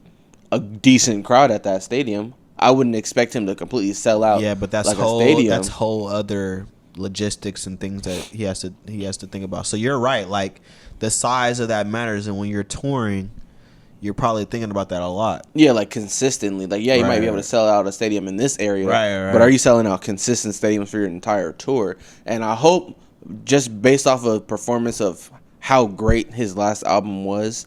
Speaker 2: a decent crowd at that stadium. I wouldn't expect him to completely sell out.
Speaker 1: Yeah, but that's
Speaker 2: like
Speaker 1: whole
Speaker 2: a stadium.
Speaker 1: That's whole other logistics and things that he has to think about. So you're right. Like the size of that matters, and when you're touring, you're probably thinking about that a lot.
Speaker 2: Yeah, like consistently. Like, yeah, you might be able to sell out a stadium in this area,
Speaker 1: right.
Speaker 2: But are you selling out consistent stadiums for your entire tour? And I hope, just based off of performance of how great his last album was,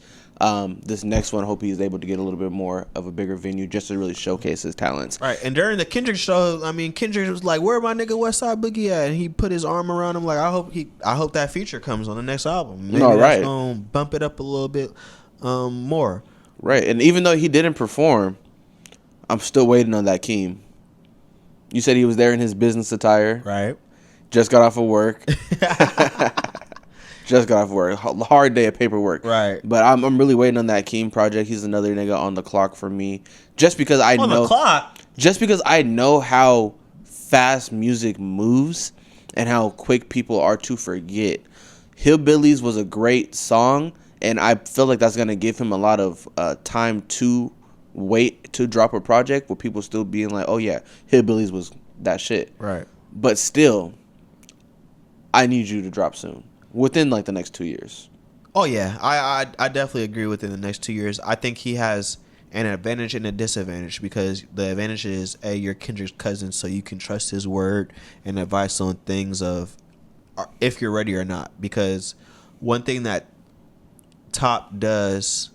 Speaker 2: this next one, I hope he's able to get a little bit more of a bigger venue just to really showcase his talents.
Speaker 1: Right. And during the Kendrick show, I mean, Kendrick was like, "Where my nigga Westside Boogie at?" And he put his arm around him. Like, I hope that feature comes on the next album. Maybe that's gonna bump it up a little bit more.
Speaker 2: Right. And even though he didn't perform, I'm still waiting on that Keem. You said he was there in his business attire.
Speaker 1: Right.
Speaker 2: Just got off of work. Just got off work. Hard day of paperwork.
Speaker 1: Right.
Speaker 2: But I'm really waiting on that Keem project. He's another nigga on the clock for me. Just because I know.
Speaker 1: On the clock?
Speaker 2: Just because I know how fast music moves and how quick people are to forget. Hillbillies was a great song, and I feel like that's going to give him a lot of time to wait to drop a project with people still being like, oh yeah, Hillbillies was that shit.
Speaker 1: Right.
Speaker 2: But still, I need you to drop soon. Within like the next 2 years.
Speaker 1: Oh yeah, I definitely agree. Within the next 2 years, I think he has an advantage and a disadvantage, because the advantage is, A, you're Kendrick's cousin, so you can trust his word and advice on things of if you're ready or not. Because one thing that Top does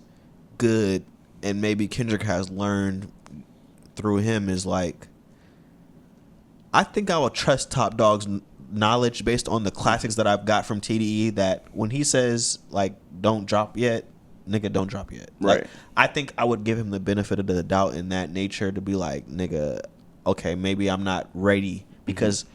Speaker 1: good, and maybe Kendrick has learned through him, is like, I think I will trust Top Dog's knowledge based on the classics that I've got from TDE, that when he says like don't drop yet, nigga, don't drop yet.
Speaker 2: Right.
Speaker 1: Like, I think I would give him the benefit of the doubt in that nature, to be like, nigga, okay, maybe I'm not ready, because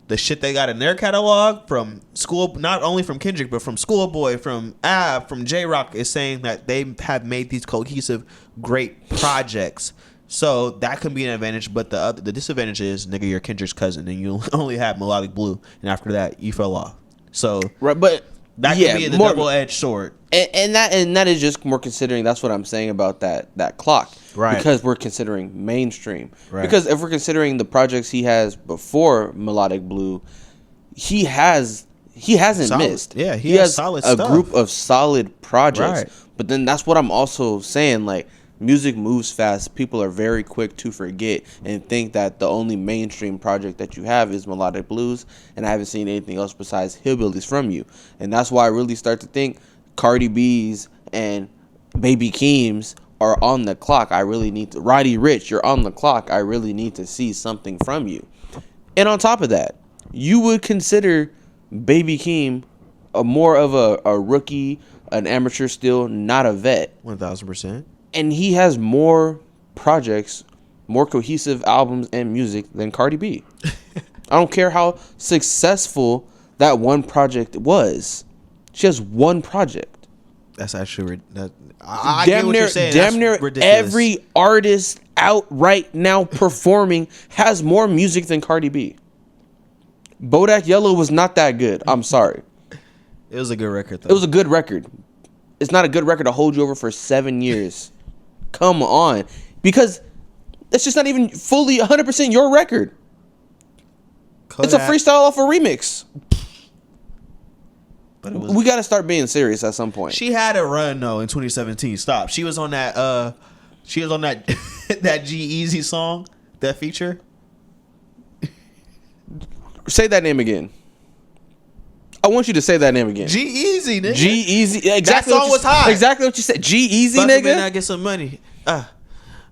Speaker 1: the shit they got in their catalog from school, not only from Kendrick but from Schoolboy, from Ab, from J-Rock, is saying that they have made these cohesive great projects. So that can be an advantage, but the disadvantage is, nigga, you're Kendrick's cousin, and you only have Melodic Blue, and after that, you fell off. So
Speaker 2: right, but
Speaker 1: that could be the double-edged sword,
Speaker 2: and that is just more considering. That's what I'm saying about that clock,
Speaker 1: right?
Speaker 2: Because we're considering mainstream.
Speaker 1: Right.
Speaker 2: Because if we're considering the projects he has before Melodic Blue, he hasn't missed.
Speaker 1: Yeah, he has solid
Speaker 2: a
Speaker 1: stuff.
Speaker 2: Group of solid projects.
Speaker 1: Right.
Speaker 2: But then that's what I'm also saying, like, music moves fast. People are very quick to forget and think that the only mainstream project that you have is Melodic Blues, and I haven't seen anything else besides Hillbillies from you. And that's why I really start to think Cardi B's and Baby Keem's are on the clock. I really need to. Roddy Ricch, you're on the clock. I really need to see something from you. And on top of that, you would consider Baby Keem more of a rookie, an amateur still, not a vet.
Speaker 1: 1,000%.
Speaker 2: And he has more projects, more cohesive albums and music than Cardi B. I don't care how successful that one project was. She has one project.
Speaker 1: That's actually I get what you're saying.
Speaker 2: Damn near every artist out right now performing has more music than Cardi B. Bodak Yellow was not that good. I'm sorry.
Speaker 1: It was a good record, though.
Speaker 2: It was a good record. It's not a good record to hold you over for 7 years. Come on. Because it's just not even fully 100% your record. It's a freestyle off a remix. But we got to start being serious at some point.
Speaker 1: She had a run, though, in 2017. Stop. She was on that that G-Eazy song, that feature.
Speaker 2: Say that name again. I want you to say that name again.
Speaker 1: G-Eazy, nigga.
Speaker 2: G-Eazy. Exactly.
Speaker 1: That song was hot.
Speaker 2: Exactly what you said. G-Eazy,
Speaker 1: Fuck
Speaker 2: nigga.
Speaker 1: Fuck him and I get some money. Fuck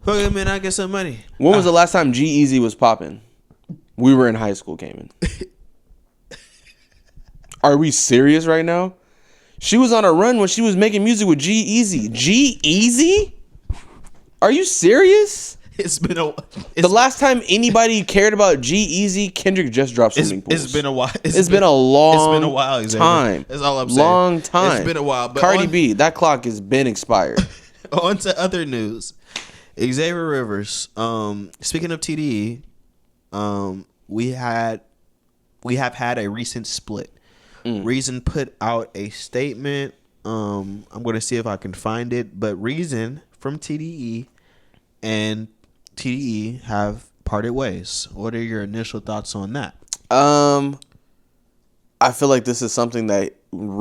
Speaker 1: him and I get some money.
Speaker 2: When was the last time G-Eazy was popping? We were in high school, Cayman. Are we serious right now? She was on a run when she was making music with G-Eazy. G-Eazy? Are you serious? The last time anybody cared about G-Eazy, Kendrick just dropped Swimming Pools.
Speaker 1: It's been a while.
Speaker 2: It's been a long
Speaker 1: Xavier.
Speaker 2: time.
Speaker 1: That's all I'm saying.
Speaker 2: Long time.
Speaker 1: It's been a while. But
Speaker 2: Cardi B, that clock has been expired.
Speaker 1: On to other news. Xavier Rivers. Speaking of TDE, we have had a recent split. Reason put out a statement. I'm going to see if I can find it. But Reason from TDE and TDE have parted ways. What are your initial thoughts on that?
Speaker 2: I feel like this is something that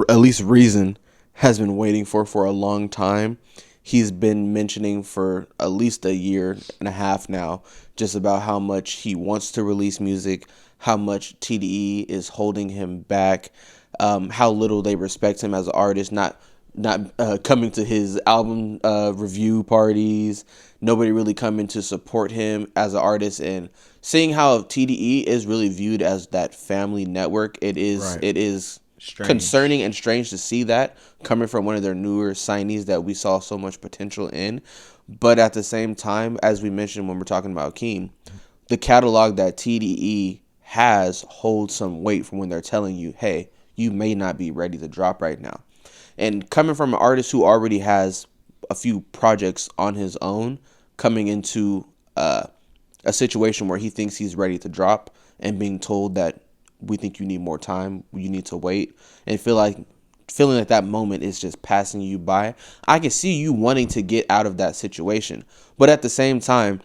Speaker 2: at least Reason has been waiting for a long time. He's been mentioning for at least a year and a half now just about how much he wants to release music, how much TDE is holding him back, how little they respect him as an artist, not coming to his album review parties, nobody really coming to support him as an artist, and seeing how TDE is really viewed as that family network. It is strange. Concerning and strange to see that coming from one of their newer signees that we saw so much potential in. But at the same time, as we mentioned when we're talking about Keem, the catalog that TDE has holds some weight from when they're telling you, hey, you may not be ready to drop right now. And coming from an artist who already has a few projects on his own, coming into a situation where he thinks he's ready to drop and being told that we think you need more time, you need to wait, and feeling like that moment is just passing you by, I can see you wanting to get out of that situation. But at the same time,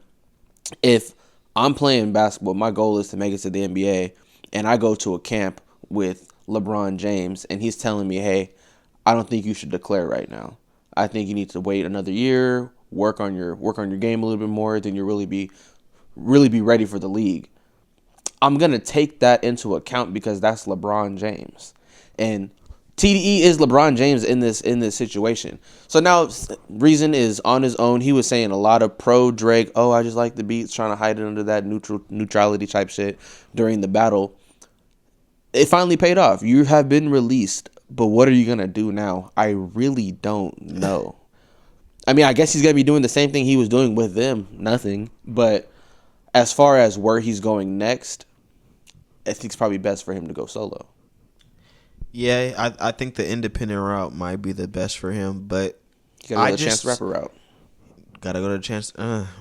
Speaker 2: if I'm playing basketball, my goal is to make it to the NBA, and I go to a camp with LeBron James, and he's telling me, hey, I don't think you should declare right now. I think you need to wait another year, work on your game a little bit more, then you'll really be ready for the league. I'm gonna take that into account because that's LeBron James, and TDE is LeBron James in this situation. So now Reason is on his own. He was saying a lot of pro Drake. Oh, I just like the beats, trying to hide it under that neutrality type shit during the battle. It finally paid off. You have been released. But what are you going to do now? I really don't know. I mean, I guess he's going to be doing the same thing he was doing with them. Nothing. But as far as where he's going next, I think it's probably best for him to go solo.
Speaker 1: Yeah, I think the independent route might be the best for him. But
Speaker 2: you got to go the Chance the Rapper route.
Speaker 1: Got to go to the Chance.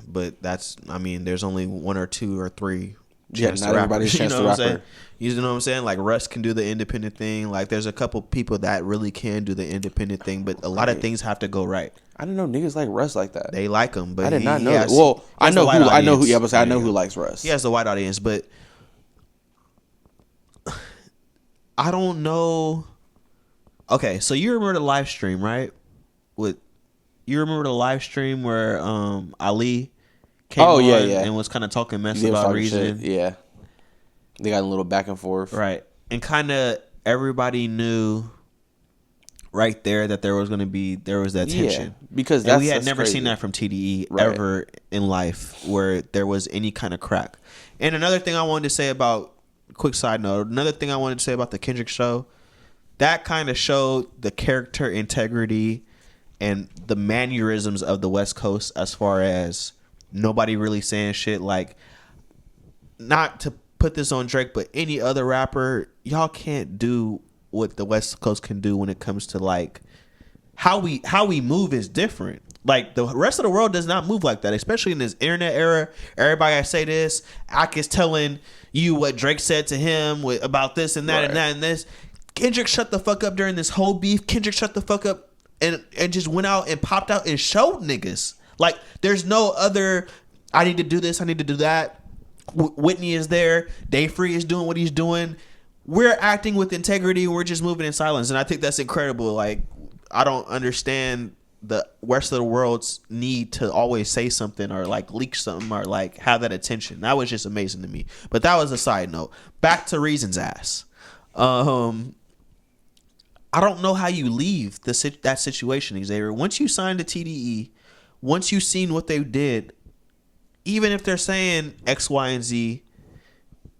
Speaker 1: But that's, I mean, there's only one or two or three.
Speaker 2: Chance not everybody's Chance the Rapper.
Speaker 1: You know what I'm saying? Like Russ can do the independent thing. Like there's a couple people that really can do the independent thing, but a lot of things have to go right.
Speaker 2: I don't know niggas like Russ like that.
Speaker 1: They like him, but
Speaker 2: I did not know. Well, I know who. Yeah, but I know who likes Russ.
Speaker 1: He has the white audience, but I don't know. Okay, so you remember the live stream, right? You remember the live stream where Ali came on and was kind of talking mess about Reason?
Speaker 2: Yeah. They got a little back and forth.
Speaker 1: Right. And kind of everybody knew right there that there was that tension.
Speaker 2: Yeah, because
Speaker 1: we had never seen that from TDE ever in life where there was any kind of crack. And another thing I wanted to say about, quick side note, the Kendrick show, that kind of showed the character integrity and the mannerisms of the West Coast as far as nobody really saying shit like, not to put this on Drake, but any other rapper, y'all can't do what the West Coast can do when it comes to like how we move is different. Like the rest of the world does not move like that, especially in this internet era. Everybody I say this, Ak is telling you what Drake said to him about this and that and that and this. Kendrick shut the fuck up during this whole beef. Kendrick shut the fuck up and just went out and popped out and showed niggas. Like there's no other, I need to do this, I need to do that. Whitney is there. Dave Free is doing what he's doing. We're acting with integrity. We're just moving in silence. And I think that's incredible. Like, I don't understand the rest of the world's need to always say something or like leak something or like have that attention. That was just amazing to me. But that was a side note. Back to Reason's ass. I don't know how you leave that situation, Xavier. Once you signed to TDE, once you've seen what they did, even if they're saying X, Y, and Z,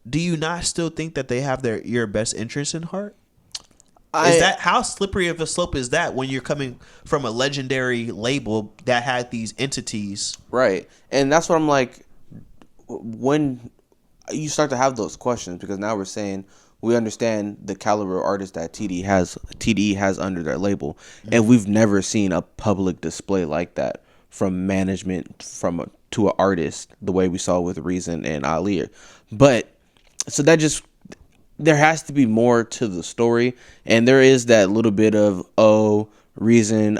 Speaker 1: do you not still think that they have your best interest in heart? How slippery of a slope is that when you're coming from a legendary label that had these entities?
Speaker 2: Right. And that's what I'm like, when you start to have those questions, because now we're saying we understand the caliber of artists that TDE has under their label, and we've never seen a public display like that from management to an artist the way we saw with Reason and Ali. But so that just, there has to be more to the story, and there is that little bit of Reason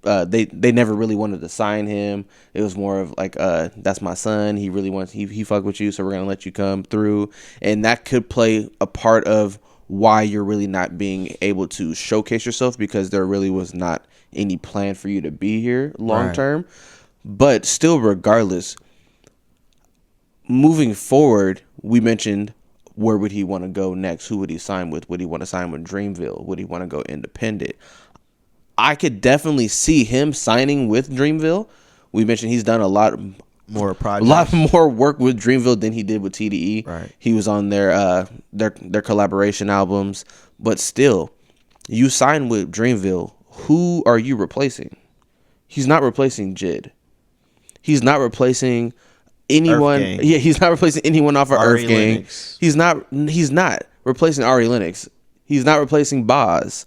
Speaker 2: they never really wanted to sign him. It was more of like, that's my son. He really wants he fuck with you, so we're gonna let you come through, and that could play a part of why you're really not being able to showcase yourself, because there really was not any plan for you to be here long term. Right. But still, regardless, moving forward, we mentioned where would he want to go next? Who would he sign with? Would he want to sign with Dreamville? Would he want to go independent? I could definitely see him signing with Dreamville. We mentioned he's done a lot more work with Dreamville than he did with TDE.
Speaker 1: Right.
Speaker 2: He was on their collaboration albums, but still, you sign with Dreamville. Who are you replacing? He's not replacing Jid. He's not replacing anyone. Yeah, he's not replacing anyone off of Earth Gang. He's not replacing Ari Lennox. He's not replacing Boz.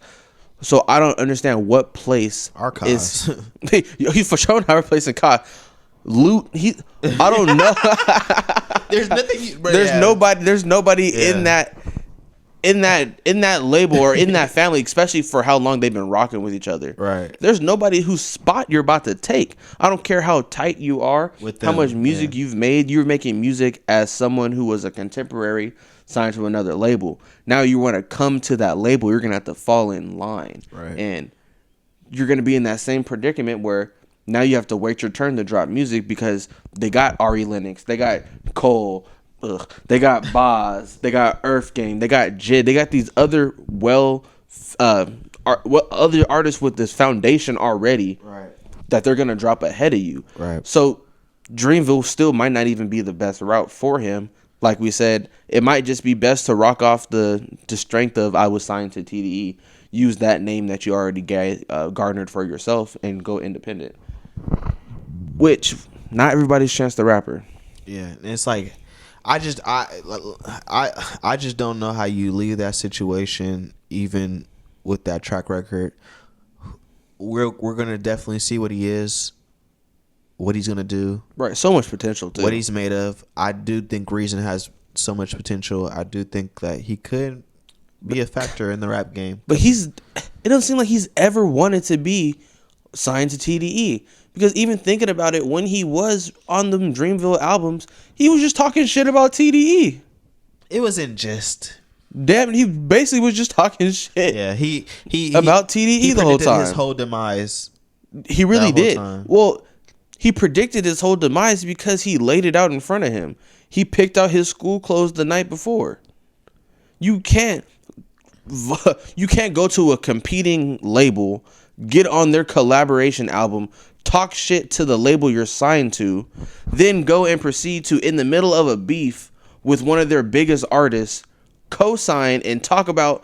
Speaker 2: So I don't understand what place is. He's for sure not replacing Ka. Loot. I don't know.
Speaker 1: There's nothing.
Speaker 2: There's nobody in that label or in that family, especially for how long they've been rocking with each other.
Speaker 1: Right.
Speaker 2: There's nobody whose spot you're about to take. I don't care how tight you are, with them, how much music you've made. You're making music as someone who was a contemporary signed to another label. Now you want to come to that label, you're gonna have to fall in line,
Speaker 1: right?
Speaker 2: And you're gonna be in that same predicament where now you have to wait your turn to drop music because they got Ari Lennox, they got Cole. They got Boz, they got Earth Gang, they got Jid, they got these other other artists with this foundation already,
Speaker 1: right?
Speaker 2: That they're gonna drop ahead of you,
Speaker 1: right?
Speaker 2: So Dreamville still might not even be the best route for him. Like we said, it might just be best to rock off the strength of I was signed to TDE, use that name that you already garnered for yourself, and go independent. Which not everybody's Chance the Rapper.
Speaker 1: Yeah, and it's like. I just don't know how you leave that situation, even with that track record. We're gonna definitely see what he is, what he's gonna do.
Speaker 2: Right, so much potential too.
Speaker 1: What he's made of. I do think Reason has so much potential. I do think that he could be a factor in the rap game.
Speaker 2: But it doesn't seem like he's ever wanted to be signed to TDE. Because even thinking about it, when he was on the Dreamville albums, he was just talking shit about TDE.
Speaker 1: It wasn't just.
Speaker 2: Damn, he basically was just talking shit.
Speaker 1: Yeah, he
Speaker 2: about TDE the whole time.
Speaker 1: His whole demise.
Speaker 2: He really did. Well, he predicted his whole demise because he laid it out in front of him. He picked out his school clothes the night before. You can't go to a competing label, get on their collaboration album, talk shit to the label you're signed to, then go and proceed to, in the middle of a beef with one of their biggest artists, co-sign and talk about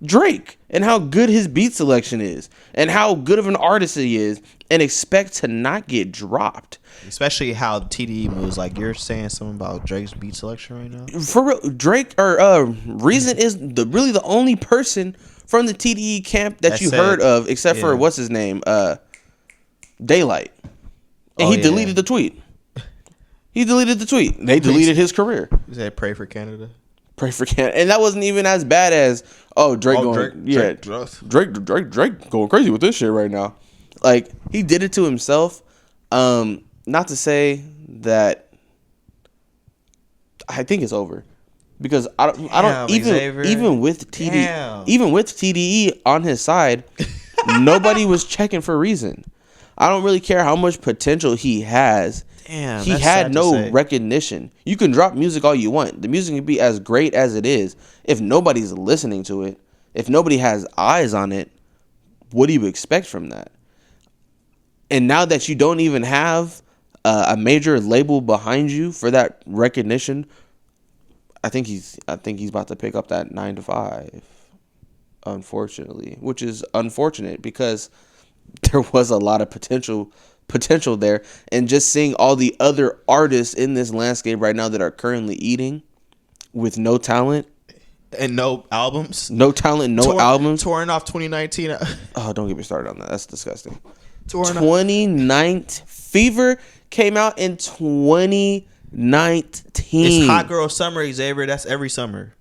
Speaker 2: Drake and how good his beat selection is and how good of an artist he is, and expect to not get dropped.
Speaker 1: Especially how TDE moves. Like, you're saying something about Drake's beat selection right now?
Speaker 2: For real, Drake or Reason is really the only person from the TDE camp that you heard of, except for what's his name? Daylight. And he deleted the tweet. He deleted the tweet. They deleted his career.
Speaker 1: He said, "Pray for Canada."
Speaker 2: Pray for Canada. And that wasn't even as bad as, Drake going crazy with this shit right now. Like, he did it to himself. Not to say that I think it's over. Because I don't even with TDE on his side, nobody was checking for Reason. I don't really care how much potential he has.
Speaker 1: Damn,
Speaker 2: he had no recognition. You can drop music all you want. The music can be as great as it is. If nobody's listening to it, if nobody has eyes on it, what do you expect from that? And now that you don't even have a major label behind you for that recognition, I think he's about to pick up that 9 to 5, unfortunately, which is unfortunate because there was a lot of potential there, and just seeing all the other artists in this landscape right now that are currently eating with no talent
Speaker 1: and no albums,
Speaker 2: albums,
Speaker 1: touring off 2019.
Speaker 2: Oh, don't get me started on that. That's disgusting. 2019 Fever came out in 2019.
Speaker 1: It's Hot Girl Summer, Xavier. That's every summer.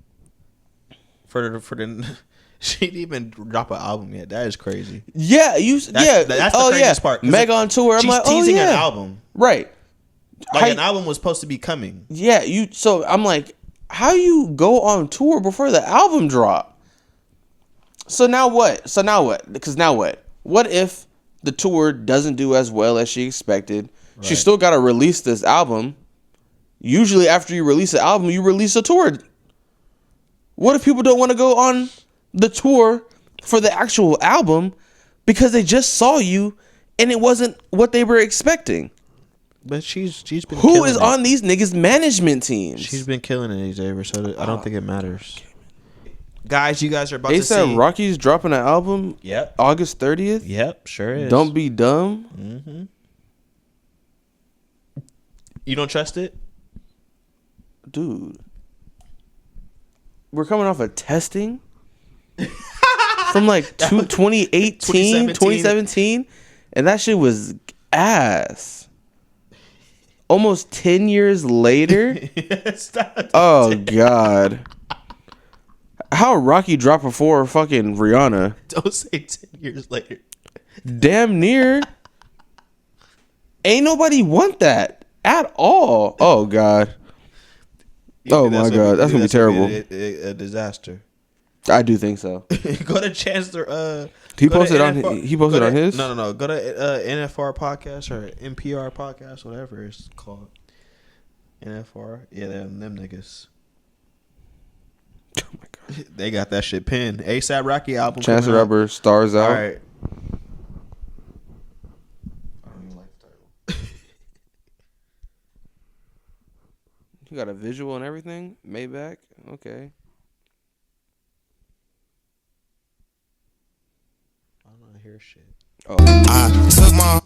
Speaker 1: For the She didn't even drop an album yet. That is crazy.
Speaker 2: Yeah,
Speaker 1: That's the craziest part.
Speaker 2: Meg on tour. I'm
Speaker 1: she's
Speaker 2: like,
Speaker 1: teasing
Speaker 2: an
Speaker 1: album.
Speaker 2: Right.
Speaker 1: Like an album was supposed to be coming.
Speaker 2: Yeah, so I'm like, how you go on tour before the album drop? So now what? Because now what? What if the tour doesn't do as well as she expected? Right. She still got to release this album. Usually after you release an album, you release a tour. What if people don't want to go on the tour for the actual album because they just saw you and it wasn't what they were expecting?
Speaker 1: But she's been
Speaker 2: Who is on these niggas' management teams?
Speaker 1: She's been killing it, Xavier, so I don't think it matters. Guys, you guys are about to see.
Speaker 2: A$AP Rocky's dropping an album.
Speaker 1: Yep.
Speaker 2: August 30th.
Speaker 1: Yep, sure is.
Speaker 2: Don't be dumb.
Speaker 1: Mm-hmm. You don't trust it?
Speaker 2: Dude. We're coming off of testing from like 2018, 2017. And that shit was ass. Almost 10 years later. Oh, God. How Rocky dropped before fucking Rihanna?
Speaker 1: Don't say 10 years later.
Speaker 2: Damn near. Ain't nobody want that at all. Oh, God. Oh, my God. That's going to be terrible.
Speaker 1: A disaster.
Speaker 2: I do think so.
Speaker 1: Go to Chancellor.
Speaker 2: He posted on his?
Speaker 1: No. Go to NFR podcast or NPR podcast, whatever it's called. NFR. Yeah, them niggas.
Speaker 2: Oh my God.
Speaker 1: They got that shit pinned. A$AP Rocky album.
Speaker 2: Chance the Rapper stars out.
Speaker 1: All right. I don't even like the title.
Speaker 2: You got a visual and everything? Maybach? Okay.
Speaker 1: I don't know. I hear shit.
Speaker 2: Oh.
Speaker 3: I took my...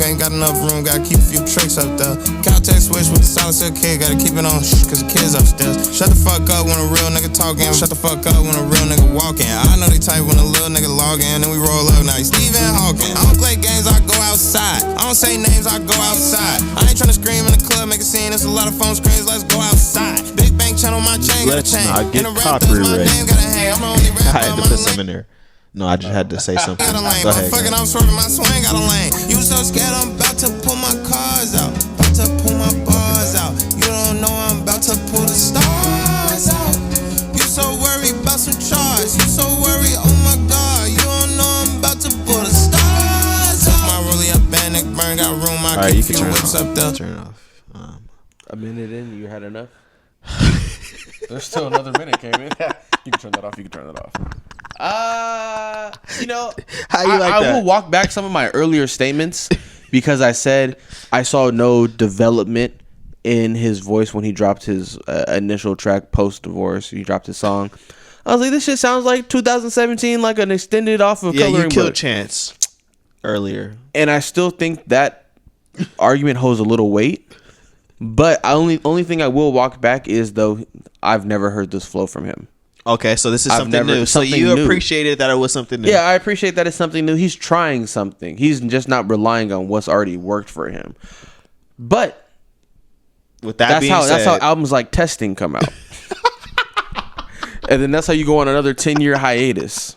Speaker 3: Ain't got enough room, gotta keep a few tricks up there. Caltech switch with the silencer kid, gotta keep it on cause the kids upstairs. Shut the fuck up when a real nigga talking. Shut the fuck up when a real nigga walking. I know they type when a little nigga log in, then we roll up like Stephen Hawking. I don't play games, I go outside. I don't say names, I go outside. I ain't tryna scream in the club, make a scene. There's a lot of phone screens, let's go outside. Big bank channel, my chain got a chain.
Speaker 1: Let's not get copyright. I had to put some in there. No, I just had to say something. Go ahead.
Speaker 3: Fucking, I'm swerving my swing, got a lane. You so scared, I'm about to pull my cars out. About to pull my bars out. You don't know I'm about to pull the stars out. You so worried about some charge. You so worried, oh my God. You don't know I'm about to pull the stars out. My rollie up, bandit, burn, got room. I keep a few whips up there.
Speaker 1: Turn it off.
Speaker 2: A minute in, you had enough? There's still another minute, Cayman. You can turn that off. You know,
Speaker 1: how you like
Speaker 2: I
Speaker 1: that?
Speaker 2: will walk back some of my earlier statements because I said I saw no development in his voice when he dropped his initial track post-divorce. He dropped his song. I was like, this shit sounds like 2017, like an extended off of Coloring
Speaker 1: Book. Yeah, you killed
Speaker 2: Book.
Speaker 1: Chance earlier.
Speaker 2: And I still think that argument holds a little weight. But only thing I will walk back is, though, I've never heard this flow from him.
Speaker 1: Okay, so this is something new. So you appreciated that it was something new.
Speaker 2: Yeah, I appreciate that it's something new. He's trying something. He's just not relying on what's already worked for him. But
Speaker 1: with that's
Speaker 2: how albums like Testing come out. And then that's how you go on another 10-year hiatus.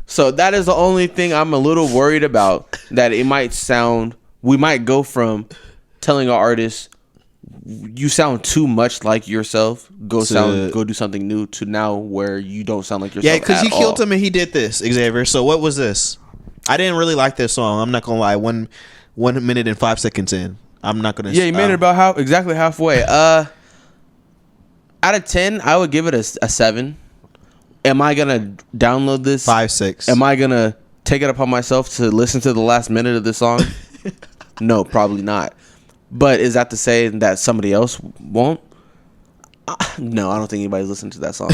Speaker 2: So that is the only thing I'm a little worried about, that it might sound, we might go from telling an artist, you sound too much like yourself, go do something new, to now where you don't sound like yourself.
Speaker 1: Yeah, because he killed him and he did this, Xavier. So what was this? I didn't really like this song. I'm not gonna lie. 1 minute and 5 seconds in, I'm not gonna.
Speaker 2: Yeah, you made it about exactly halfway. Out of 10, I would give it a 7. Am I gonna download this?
Speaker 1: 5, 6.
Speaker 2: Am I gonna take it upon myself to listen to the last minute of this song? No, probably not. But is that to say that somebody else won't? No, I don't think anybody's listening to that song.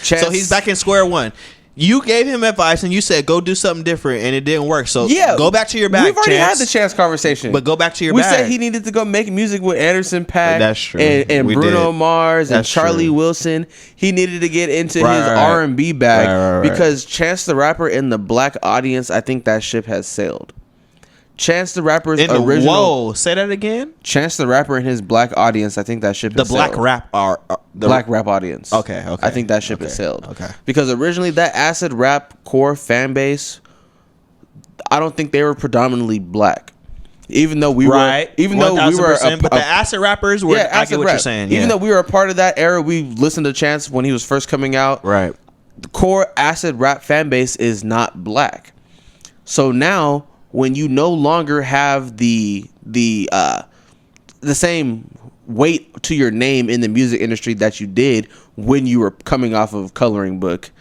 Speaker 1: So he's back in square one. You gave him advice and you said go do something different and it didn't work. So go back to your bag.
Speaker 2: We've already had the Chance conversation.
Speaker 1: But go back to your
Speaker 2: bag.
Speaker 1: We
Speaker 2: said he needed to go make music with Anderson .Paak.
Speaker 1: That's true.
Speaker 2: And Bruno Mars and
Speaker 1: That's
Speaker 2: Charlie
Speaker 1: true.
Speaker 2: Wilson. He needed to get into his R&B bag because Chance the Rapper in the black audience, I think that ship has sailed. Chance the Rapper's original.
Speaker 1: Whoa, say that again.
Speaker 2: Chance the Rapper and his black audience, I think that ship has sailed.
Speaker 1: The
Speaker 2: black rap audience.
Speaker 1: Okay.
Speaker 2: I think that ship has sailed.
Speaker 1: Okay.
Speaker 2: Because originally that acid rap core fan base, I don't think they were predominantly black. Even though we were, but
Speaker 1: the acid rappers were. I get what you're saying.
Speaker 2: Even though we were a part of that era, we listened to Chance when he was first coming out.
Speaker 1: Right.
Speaker 2: The core acid rap fan base is not black. So now, when you no longer have the same weight to your name in the music industry that you did when you were coming off of Coloring Book,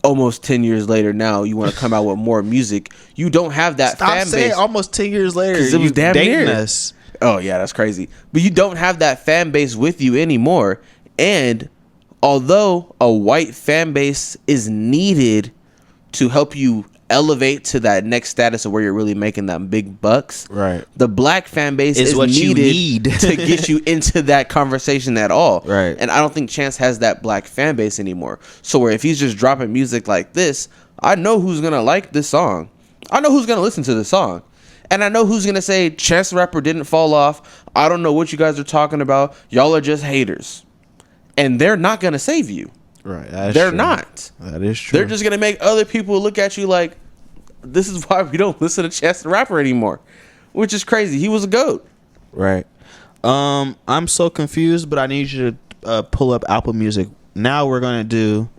Speaker 2: almost 10 years later, now you want to come out with more music. You don't have that fan base.
Speaker 1: Almost 10 years later.
Speaker 2: It was damn near
Speaker 1: us.
Speaker 2: Oh yeah, that's crazy. But you don't have that fan base with you anymore. And although a white fan base is needed to help you elevate to that next status of where you're really making them big bucks,
Speaker 1: right?
Speaker 2: The black fan base is what needed you need to get you into that conversation at all,
Speaker 1: right?
Speaker 2: And I don't think Chance has that black fan base anymore. So where if he's just dropping music like this, I know who's gonna like this song. I know who's gonna listen to this song. And I know who's gonna say Chance the Rapper didn't fall off. I don't know what you guys are talking about. Y'all are just haters. And they're not gonna save you.
Speaker 1: Right.
Speaker 2: They're not.
Speaker 1: That is true.
Speaker 2: They're just gonna make other people look at you like, this is why we don't listen to Chance the Rapper anymore. Which is crazy. He was a GOAT.
Speaker 1: Right. I'm so confused, but I need you to pull up Apple Music. Now we're gonna do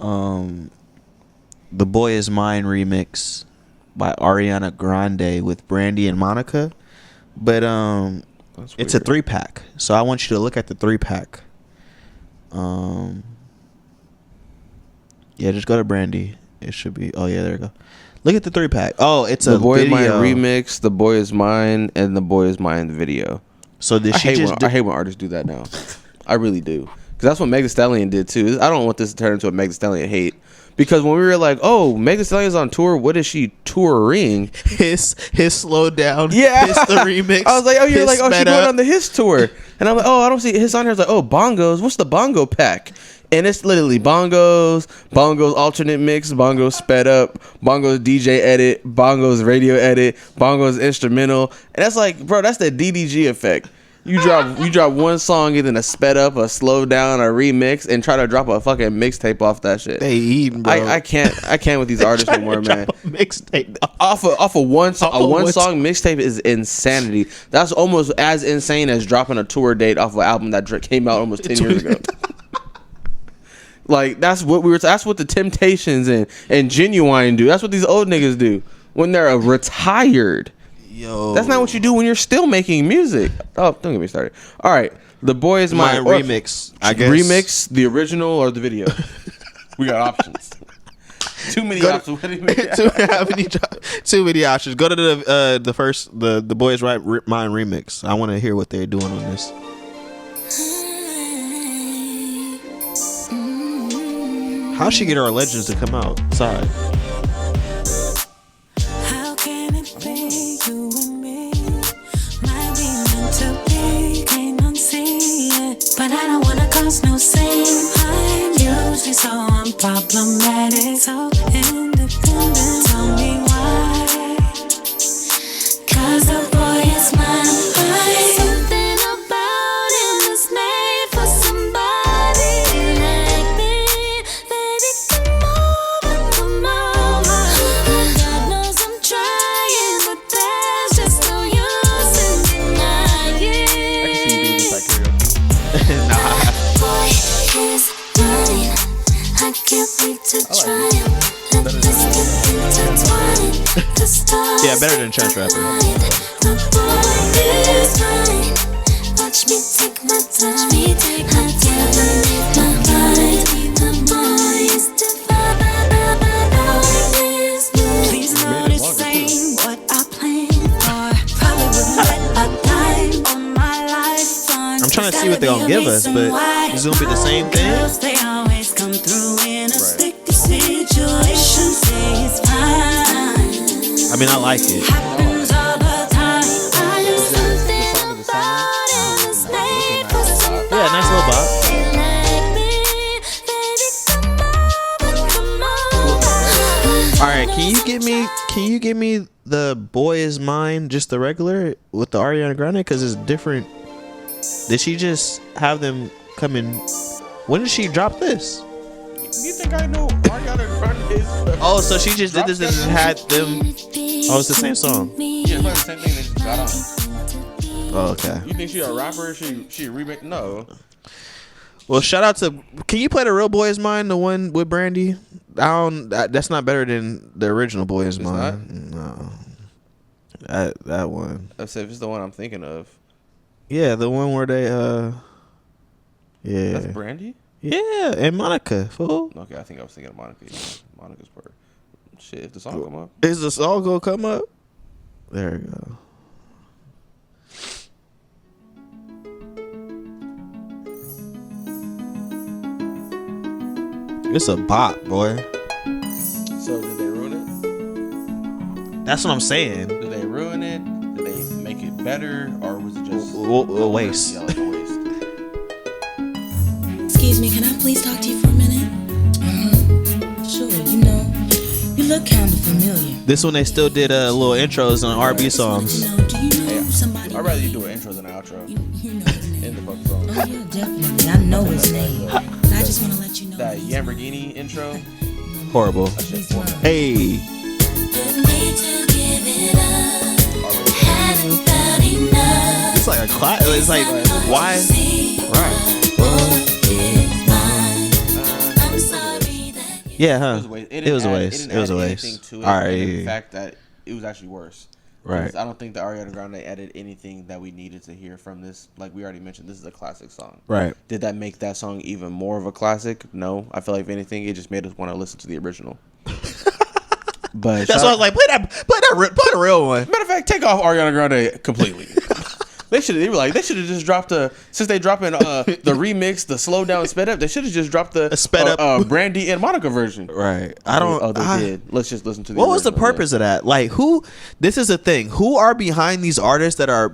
Speaker 1: The Boy Is Mine remix by Ariana Grande with Brandy and Monica. But it's a 3-pack. So I want you to look at the 3-pack. Yeah, just go to Brandy. It should be. Oh yeah, there you go. Look at the 3-pack. Oh, it's
Speaker 2: The
Speaker 1: a
Speaker 2: Boy
Speaker 1: video.
Speaker 2: Is Mine remix, The Boy Is Mine, and The Boy Is Mine video.
Speaker 1: So did
Speaker 2: I hate when artists do that now. I really do. Because that's what Meg Thee Stallion did too. I don't want this to turn into a Meg Thee Stallion hate. Because when we were like, oh, Meg Thee Stallion's on tour, what is she touring?
Speaker 1: His slowed down.
Speaker 2: Yeah.
Speaker 1: His the remix.
Speaker 2: I was like, oh, you're like, oh, she's going on the His tour. And I'm like, oh, I don't see his on here. It's like, oh, bongos. What's the bongo pack? And it's literally bongos alternate mix, bongos sped up, bongos DJ edit, bongos radio edit, bongos instrumental. And that's like, bro, that's the DDG effect. You drop one song, either a sped up, a slowed down, a remix, and try to drop a fucking mixtape off that shit.
Speaker 1: They eating, bro.
Speaker 2: I can't with these artists anymore, man.
Speaker 1: Mixtape
Speaker 2: Off of one song mixtape is insanity. That's almost as insane as dropping a tour date off of an album that came out almost 10 years ago. Like that's what the Temptations and Genuine do. That's what these old niggas do when they're retired.
Speaker 1: Yo,
Speaker 2: that's not what you do when you're still making music. Oh, don't get me started. All right, The Boy Is Mine
Speaker 1: remix. I guess
Speaker 2: remix, the original or the video. We got options. Too many options.
Speaker 1: Too many options. Go to the Boy Is Mine remix. I want to hear what they're doing on this. How'd she get her legends to come outside?
Speaker 4: How can it be you and me? Might be meant to be, can't unsee it. But I don't wanna cause no scene. I'm usually so unproblematic, so independent. Tell me why? 'Cause the boy is mine. Something about him is made for somebody like me. Baby, come over. God knows I'm trying, but there's just no use in denying.
Speaker 2: I can see you doing this like karaoke.
Speaker 4: Boy is mine. I can't wait to try him. And let's get intertwined. The stars
Speaker 1: Yeah, better than Chance Rapper.
Speaker 4: the boy is mine. Watch me take my time. I can't believe my mind. The boy is divine. Please notice ain't what I planned for. Probably wouldn't bet a dime on my life on.
Speaker 1: I'm trying to see what they're gonna give us, but it's gonna be the same thing.
Speaker 4: Girls, they always come through in a stick. say it's fine.
Speaker 1: I mean, I like it.
Speaker 4: Happens all the time. I am something about it. It's made for somebody
Speaker 1: Yeah, nice little bop.
Speaker 4: like me. Baby, come on.
Speaker 1: All right, can you give me the Boy Is Mine, just the regular with the Ariana Grande, because it's different. Did she just have them come in? When did she drop this?
Speaker 2: You think I know Ariana Grande?
Speaker 1: Oh, so she just did this and just had them. Oh, it's the same song.
Speaker 2: Yeah, it's like the same thing. They just got on.
Speaker 1: Oh, okay.
Speaker 2: You think she a rapper? She a remake? No.
Speaker 1: Well, shout out to. Can you play the real Boy Is Mine, the one with Brandy? That's not better than the original Boy Is Mine. No. That one.
Speaker 2: If it's the one I'm thinking of.
Speaker 1: Yeah, the one where they yeah.
Speaker 2: That's Brandy?
Speaker 1: Yeah, and Monica, fool.
Speaker 2: Okay, I think I was thinking of Monica. Yeah. Monica's part. Shit, if the song come up.
Speaker 1: Is the song gonna come up? There we go. It's a bop, boy.
Speaker 2: So did they ruin it?
Speaker 1: That's what I'm saying.
Speaker 2: Did they ruin it? Did they make it better? Or was it just
Speaker 1: A waste.
Speaker 2: Yeah, like a waste.
Speaker 5: Excuse me, can I please talk to you for a minute? Sure, you look kind of familiar.
Speaker 1: This one they still did little intros on R&B songs.
Speaker 5: Do you know somebody?
Speaker 2: I'd rather you do an intro than an outro.
Speaker 5: You know his name.
Speaker 2: In the fucking song.
Speaker 5: Oh yeah, definitely. I know his name. But I just want to let you know.
Speaker 2: That Lamborghini intro.
Speaker 1: Horrible.
Speaker 5: He's one.
Speaker 1: Hey.
Speaker 4: You need to give it up. Hadn't got enough.
Speaker 1: It's like a class. It's like, why? Right.
Speaker 4: I'm sorry that
Speaker 1: Yeah, huh?
Speaker 2: It
Speaker 1: It was a
Speaker 2: didn't add-
Speaker 1: waste.
Speaker 2: didn't
Speaker 1: It was a
Speaker 2: add
Speaker 1: waste.
Speaker 2: anything to it,
Speaker 1: All right.
Speaker 2: and
Speaker 1: Yeah,
Speaker 2: the
Speaker 1: yeah.
Speaker 2: fact that it was actually worse.
Speaker 1: Right.
Speaker 2: Because I don't think the Ariana Grande added anything that we needed to hear from this. Like we already mentioned, this is a classic song.
Speaker 1: Right.
Speaker 2: Did that make that song even more of a classic? No. I feel like if anything, it just made us want to listen to the original. But
Speaker 1: That's why I was like, play the real one.
Speaker 2: matter of fact, take off Ariana Grande completely. They should have just dropped since they dropping the remix, the slow down and sped up. They should have just dropped the
Speaker 1: sped up
Speaker 2: Brandy and Monica version.
Speaker 1: Right. I don't.
Speaker 2: Oh, they did. Let's just listen to the.
Speaker 1: What was the
Speaker 2: original then.
Speaker 1: purpose of that? Like, who? This is the thing. Who are behind these artists that are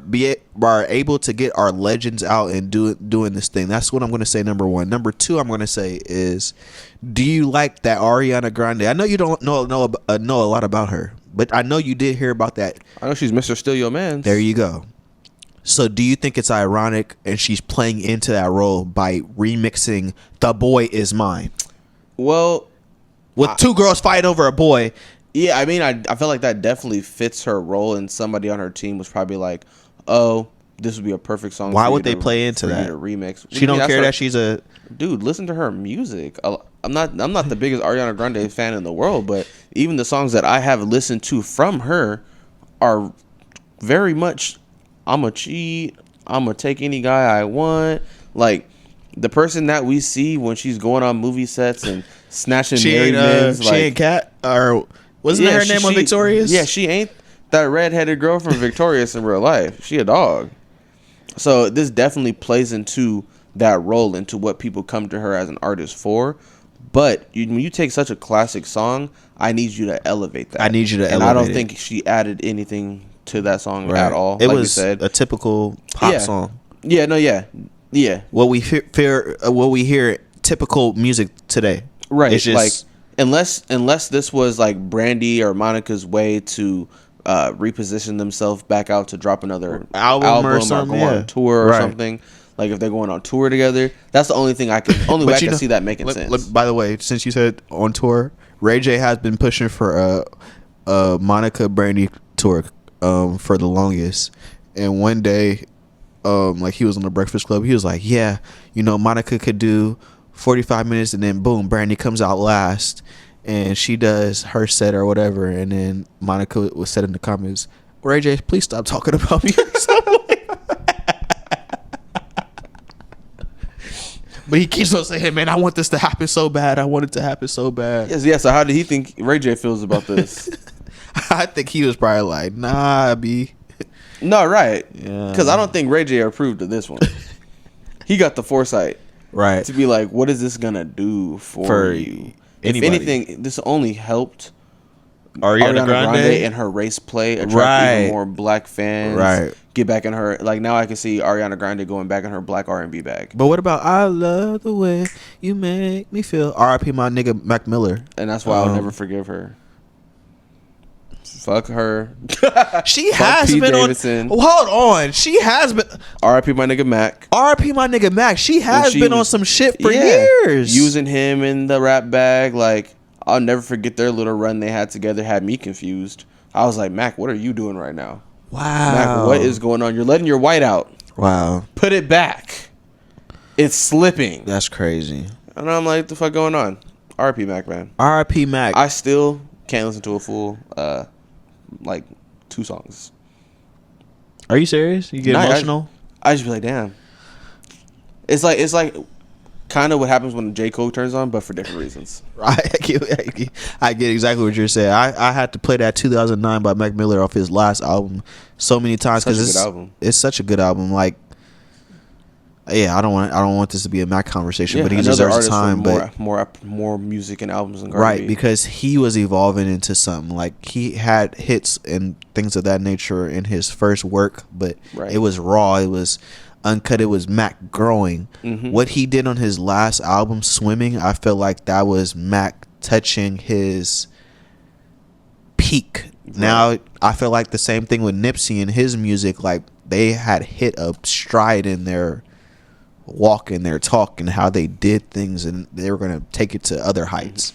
Speaker 1: able to get our legends out and doing this thing? That's what I'm going to say. Number one. Number two, I'm going to say is, do you like that Ariana Grande? I know you don't know a lot about her, but I know you did hear about that.
Speaker 2: I know she's Mr. Still Your Man.
Speaker 1: There you go. So do you think it's ironic and she's playing into that role by remixing "The Boy Is Mine"?
Speaker 2: Well,
Speaker 1: with two girls fight over a boy.
Speaker 2: Yeah, I mean, I feel like that definitely fits her role, and somebody on her team was probably like, "Oh, this would be a perfect song."
Speaker 1: Why would they play into that?
Speaker 2: Remix.
Speaker 1: She don't care that she's a
Speaker 2: dude. Listen to her music. I'm not the biggest Ariana Grande fan in the world, but even the songs that I have listened to from her are very much, I'ma cheat, I'ma take any guy I want. Like the person that we see when she's going on movie sets and snatching married men's.
Speaker 1: She ain't Cat, or wasn't her name on Victorious?
Speaker 2: Yeah, she ain't that redheaded girl from Victorious in real life. She a dog. So this definitely plays into that role, into what people come to her as an artist for. But when you take such a classic song, I need you to elevate that.
Speaker 1: I need you to
Speaker 2: and
Speaker 1: elevate
Speaker 2: I don't
Speaker 1: it.
Speaker 2: think she added anything to that song
Speaker 1: Right.
Speaker 2: at all.
Speaker 1: It
Speaker 2: like
Speaker 1: was
Speaker 2: you said.
Speaker 1: a typical pop song.
Speaker 2: Yeah, no, yeah.
Speaker 1: What we hear typical music today.
Speaker 2: Right.
Speaker 1: It's just,
Speaker 2: like unless this was like Brandy or Monica's way to reposition themselves back out to drop another album
Speaker 1: or something,
Speaker 2: go on tour or
Speaker 1: Right.
Speaker 2: something. Like if they're going on tour together, that's the only thing way I can see that making sense.
Speaker 1: By the way, since you said on tour, Ray J has been pushing for a Monica Brandy tour for the longest. And one day, like he was on the Breakfast Club, he was like, "Yeah, Monica could do 45 minutes, and then boom, Brandy comes out last, and she does her set or whatever." And then Monica was said in the comments, "Ray J, please stop talking about me." But he keeps on saying, "Man, I want this to happen so bad. I want it to happen so bad."
Speaker 2: Yes. So how did he think Ray J feels about this?
Speaker 1: I think he was probably like, "Nah, B."
Speaker 2: No, right?
Speaker 1: Yeah.
Speaker 2: Because I don't think Ray J approved of this one. He got the foresight,
Speaker 1: Right.
Speaker 2: to be like, "What is this gonna do for you?"
Speaker 1: Anybody.
Speaker 2: If anything, this only helped
Speaker 1: Ariana Grande
Speaker 2: and her race play attract
Speaker 1: Right.
Speaker 2: even more black fans.
Speaker 1: Right.
Speaker 2: Get back in her, like, now I can see Ariana Grande going back in her black R&B bag.
Speaker 1: But what about I love the way you make me feel? R.I.P. my nigga Mac Miller.
Speaker 2: And that's why I'll never forgive her. Fuck her.
Speaker 1: She
Speaker 2: Fuck
Speaker 1: has
Speaker 2: Pete
Speaker 1: been
Speaker 2: Davidson.
Speaker 1: on. Hold on. She has been.
Speaker 2: R.I.P. my nigga Mac.
Speaker 1: R.I.P. my nigga Mac. She has
Speaker 2: she
Speaker 1: been on
Speaker 2: was-
Speaker 1: some shit for
Speaker 2: Yeah.
Speaker 1: years.
Speaker 2: Using him in the rap bag. Like, I'll never forget their little run they had together. Had me confused. I was like, Mac, what are you doing right now?
Speaker 1: Wow.
Speaker 2: Mac, what is going on? You're letting your white out.
Speaker 1: Wow.
Speaker 2: Put it back. It's slipping.
Speaker 1: That's crazy.
Speaker 2: And I'm like, the fuck going on? R.I.P. Mac, man.
Speaker 1: R.I.P. Mac.
Speaker 2: I still can't listen to a full, like, 2 songs.
Speaker 1: Are you serious? You get
Speaker 2: Nah,
Speaker 1: emotional?
Speaker 2: I just be like, damn. It's like kind of what happens when J. Cole turns on, but for different reasons.
Speaker 1: I get exactly what you're saying. I had to play that 2009 by Mac Miller off his last album so many times
Speaker 2: Such a
Speaker 1: because
Speaker 2: good album.
Speaker 1: it's such a good album. Like, yeah, I don't want this to be a Mac conversation, but he
Speaker 2: another
Speaker 1: deserves
Speaker 2: artist
Speaker 1: time.
Speaker 2: with
Speaker 1: But
Speaker 2: more music and albums than Cardi
Speaker 1: right,
Speaker 2: B.
Speaker 1: because he was evolving into something. Like, he had hits and things of that nature in his first work, but
Speaker 2: Right.
Speaker 1: it was raw. It was uncut. It was Mac growing.
Speaker 2: Mm-hmm.
Speaker 1: What he did on his last album, Swimming, I feel like that was Mac touching his peak.
Speaker 2: Right.
Speaker 1: Now I feel like the same thing with Nipsey and his music. Like, they had hit a stride in their walk and their talk and how they did things, and they were going to take it to other heights.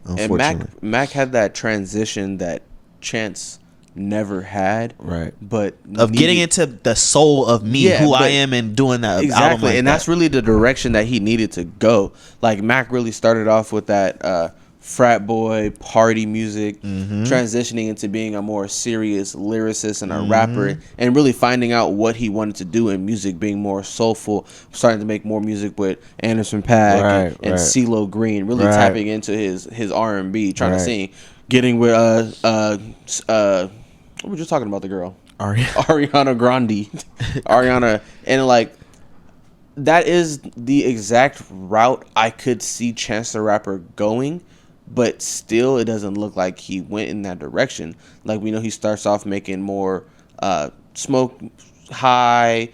Speaker 2: And
Speaker 1: Unfortunately.
Speaker 2: Mac had that transition that Chance never had.
Speaker 1: Right.
Speaker 2: But
Speaker 1: Of getting into the soul of me,
Speaker 2: Yeah,
Speaker 1: who I
Speaker 2: but-
Speaker 1: am, and doing that album
Speaker 2: Exactly,
Speaker 1: like
Speaker 2: and
Speaker 1: that.
Speaker 2: that's really the direction that he needed to go. Like, Mac really started off with that frat boy party music, transitioning into being a more serious lyricist and a rapper, and really finding out what he wanted to do in music, being more soulful, starting to make more music with Anderson .Paak and
Speaker 1: right.
Speaker 2: CeeLo Green, really
Speaker 1: Right.
Speaker 2: tapping into his R&B, trying to
Speaker 1: Right.
Speaker 2: sing, getting with we were just talking about the girl. Ariana Grande. Ariana, and like, that is the exact route I could see Chance the Rapper going, but still it doesn't look like he went in that direction. Like, we know he starts off making more smoke high,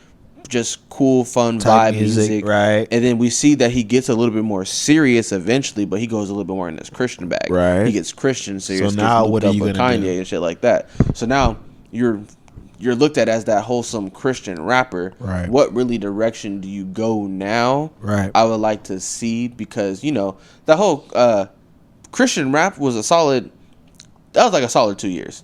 Speaker 2: just cool, fun
Speaker 1: Type
Speaker 2: vibe
Speaker 1: music,
Speaker 2: music.
Speaker 1: right.
Speaker 2: And then we see that he gets a little bit more serious eventually, but he goes a little bit more in this Christian bag.
Speaker 1: Right.
Speaker 2: He gets Christian serious.
Speaker 1: So now
Speaker 2: gets
Speaker 1: what
Speaker 2: looped
Speaker 1: are you
Speaker 2: up with
Speaker 1: gonna
Speaker 2: Kanye
Speaker 1: do?
Speaker 2: and shit like that. So now you're looked at as that wholesome Christian rapper.
Speaker 1: Right.
Speaker 2: What really direction do you go now?
Speaker 1: Right.
Speaker 2: I would like to see, because, you know, the whole Christian rap was a solid 2 years.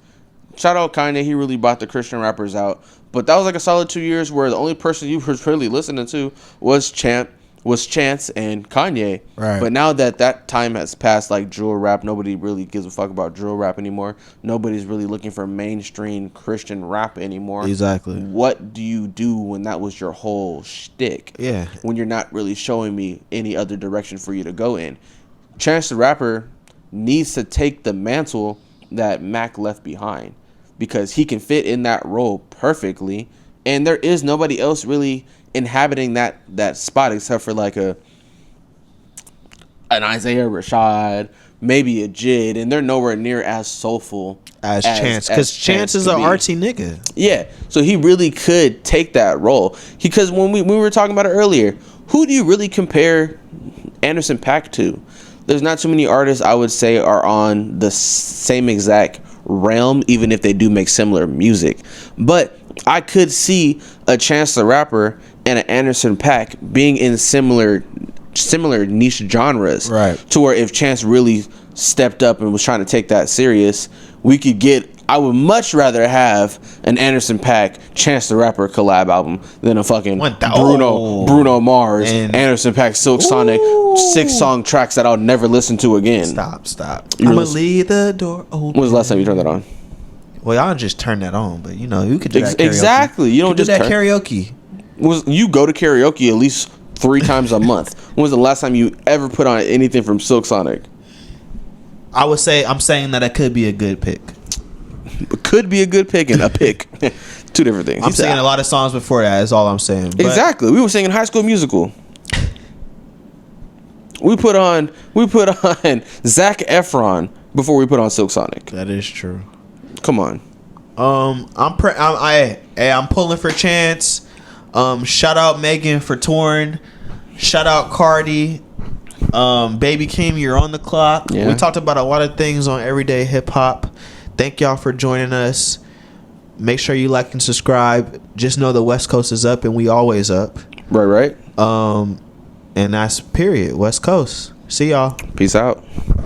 Speaker 2: Shout out Kanye, he really brought the Christian rappers out. But that was like a solid 2 years where the only person you were really listening to was Chance and Kanye.
Speaker 1: Right.
Speaker 2: But now that time has passed, like drill rap, nobody really gives a fuck about drill rap anymore. Nobody's really looking for mainstream Christian rap anymore.
Speaker 1: Exactly.
Speaker 2: What do you do when that was your whole shtick?
Speaker 1: Yeah.
Speaker 2: When you're not really showing me any other direction for you to go in. Chance the Rapper needs to take the mantle that Mac left behind, because he can fit in that role perfectly, and there is nobody else really inhabiting that spot except for like an Isaiah Rashad, maybe a Jid, and they're nowhere near as soulful
Speaker 1: As Chance, because Chance is
Speaker 2: could
Speaker 1: an
Speaker 2: be.
Speaker 1: artsy nigga.
Speaker 2: Yeah, so he really could take that role. Because when we were talking about it earlier, who do you really compare Anderson .Paak to? There's not too many artists I would say are on the same exact realm, even if they do make similar music. But I could see a Chance the Rapper and an Anderson .Paak being in similar niche genres.
Speaker 1: Right.
Speaker 2: To where if Chance really stepped up and was trying to take that serious, we could get... I would much rather have an Anderson .Paak Chance the Rapper collab album than a fucking Bruno Mars
Speaker 1: And-
Speaker 2: Anderson .Paak Silk Sonic 6-song tracks that I'll never listen to again.
Speaker 1: Stop.
Speaker 2: You
Speaker 1: I'ma
Speaker 2: listen-
Speaker 1: leave the door open.
Speaker 2: When was the last time you turned that on?
Speaker 1: Well, y'all just turn that on, but you know, you could do that karaoke.
Speaker 2: Exactly. You don't
Speaker 1: could
Speaker 2: just
Speaker 1: do that
Speaker 2: turn-
Speaker 1: karaoke.
Speaker 2: You go to karaoke at least 3 times a month. When was the last time you ever put on anything from Silk Sonic?
Speaker 1: I'm saying that it could be a good pick.
Speaker 2: Could be a good pick and a pick. 2 different things.
Speaker 1: I'm singing a lot of songs before that. That's all I'm saying. But
Speaker 2: Exactly. We were singing High School Musical. We put on Zac Efron before we put on Silk Sonic.
Speaker 1: That is true.
Speaker 2: Come on.
Speaker 1: I'm pulling for Chance. Shout out Megan for touring. Shout out Cardi. Baby Kim, you're on the clock.
Speaker 2: Yeah.
Speaker 1: We talked about a lot of things on Everyday Hip Hop. Thank y'all for joining us. Make sure you like and subscribe. Just know the West Coast is up and we always up.
Speaker 2: Right.
Speaker 1: And that's period. West Coast. See y'all.
Speaker 2: Peace out.
Speaker 1: Bye.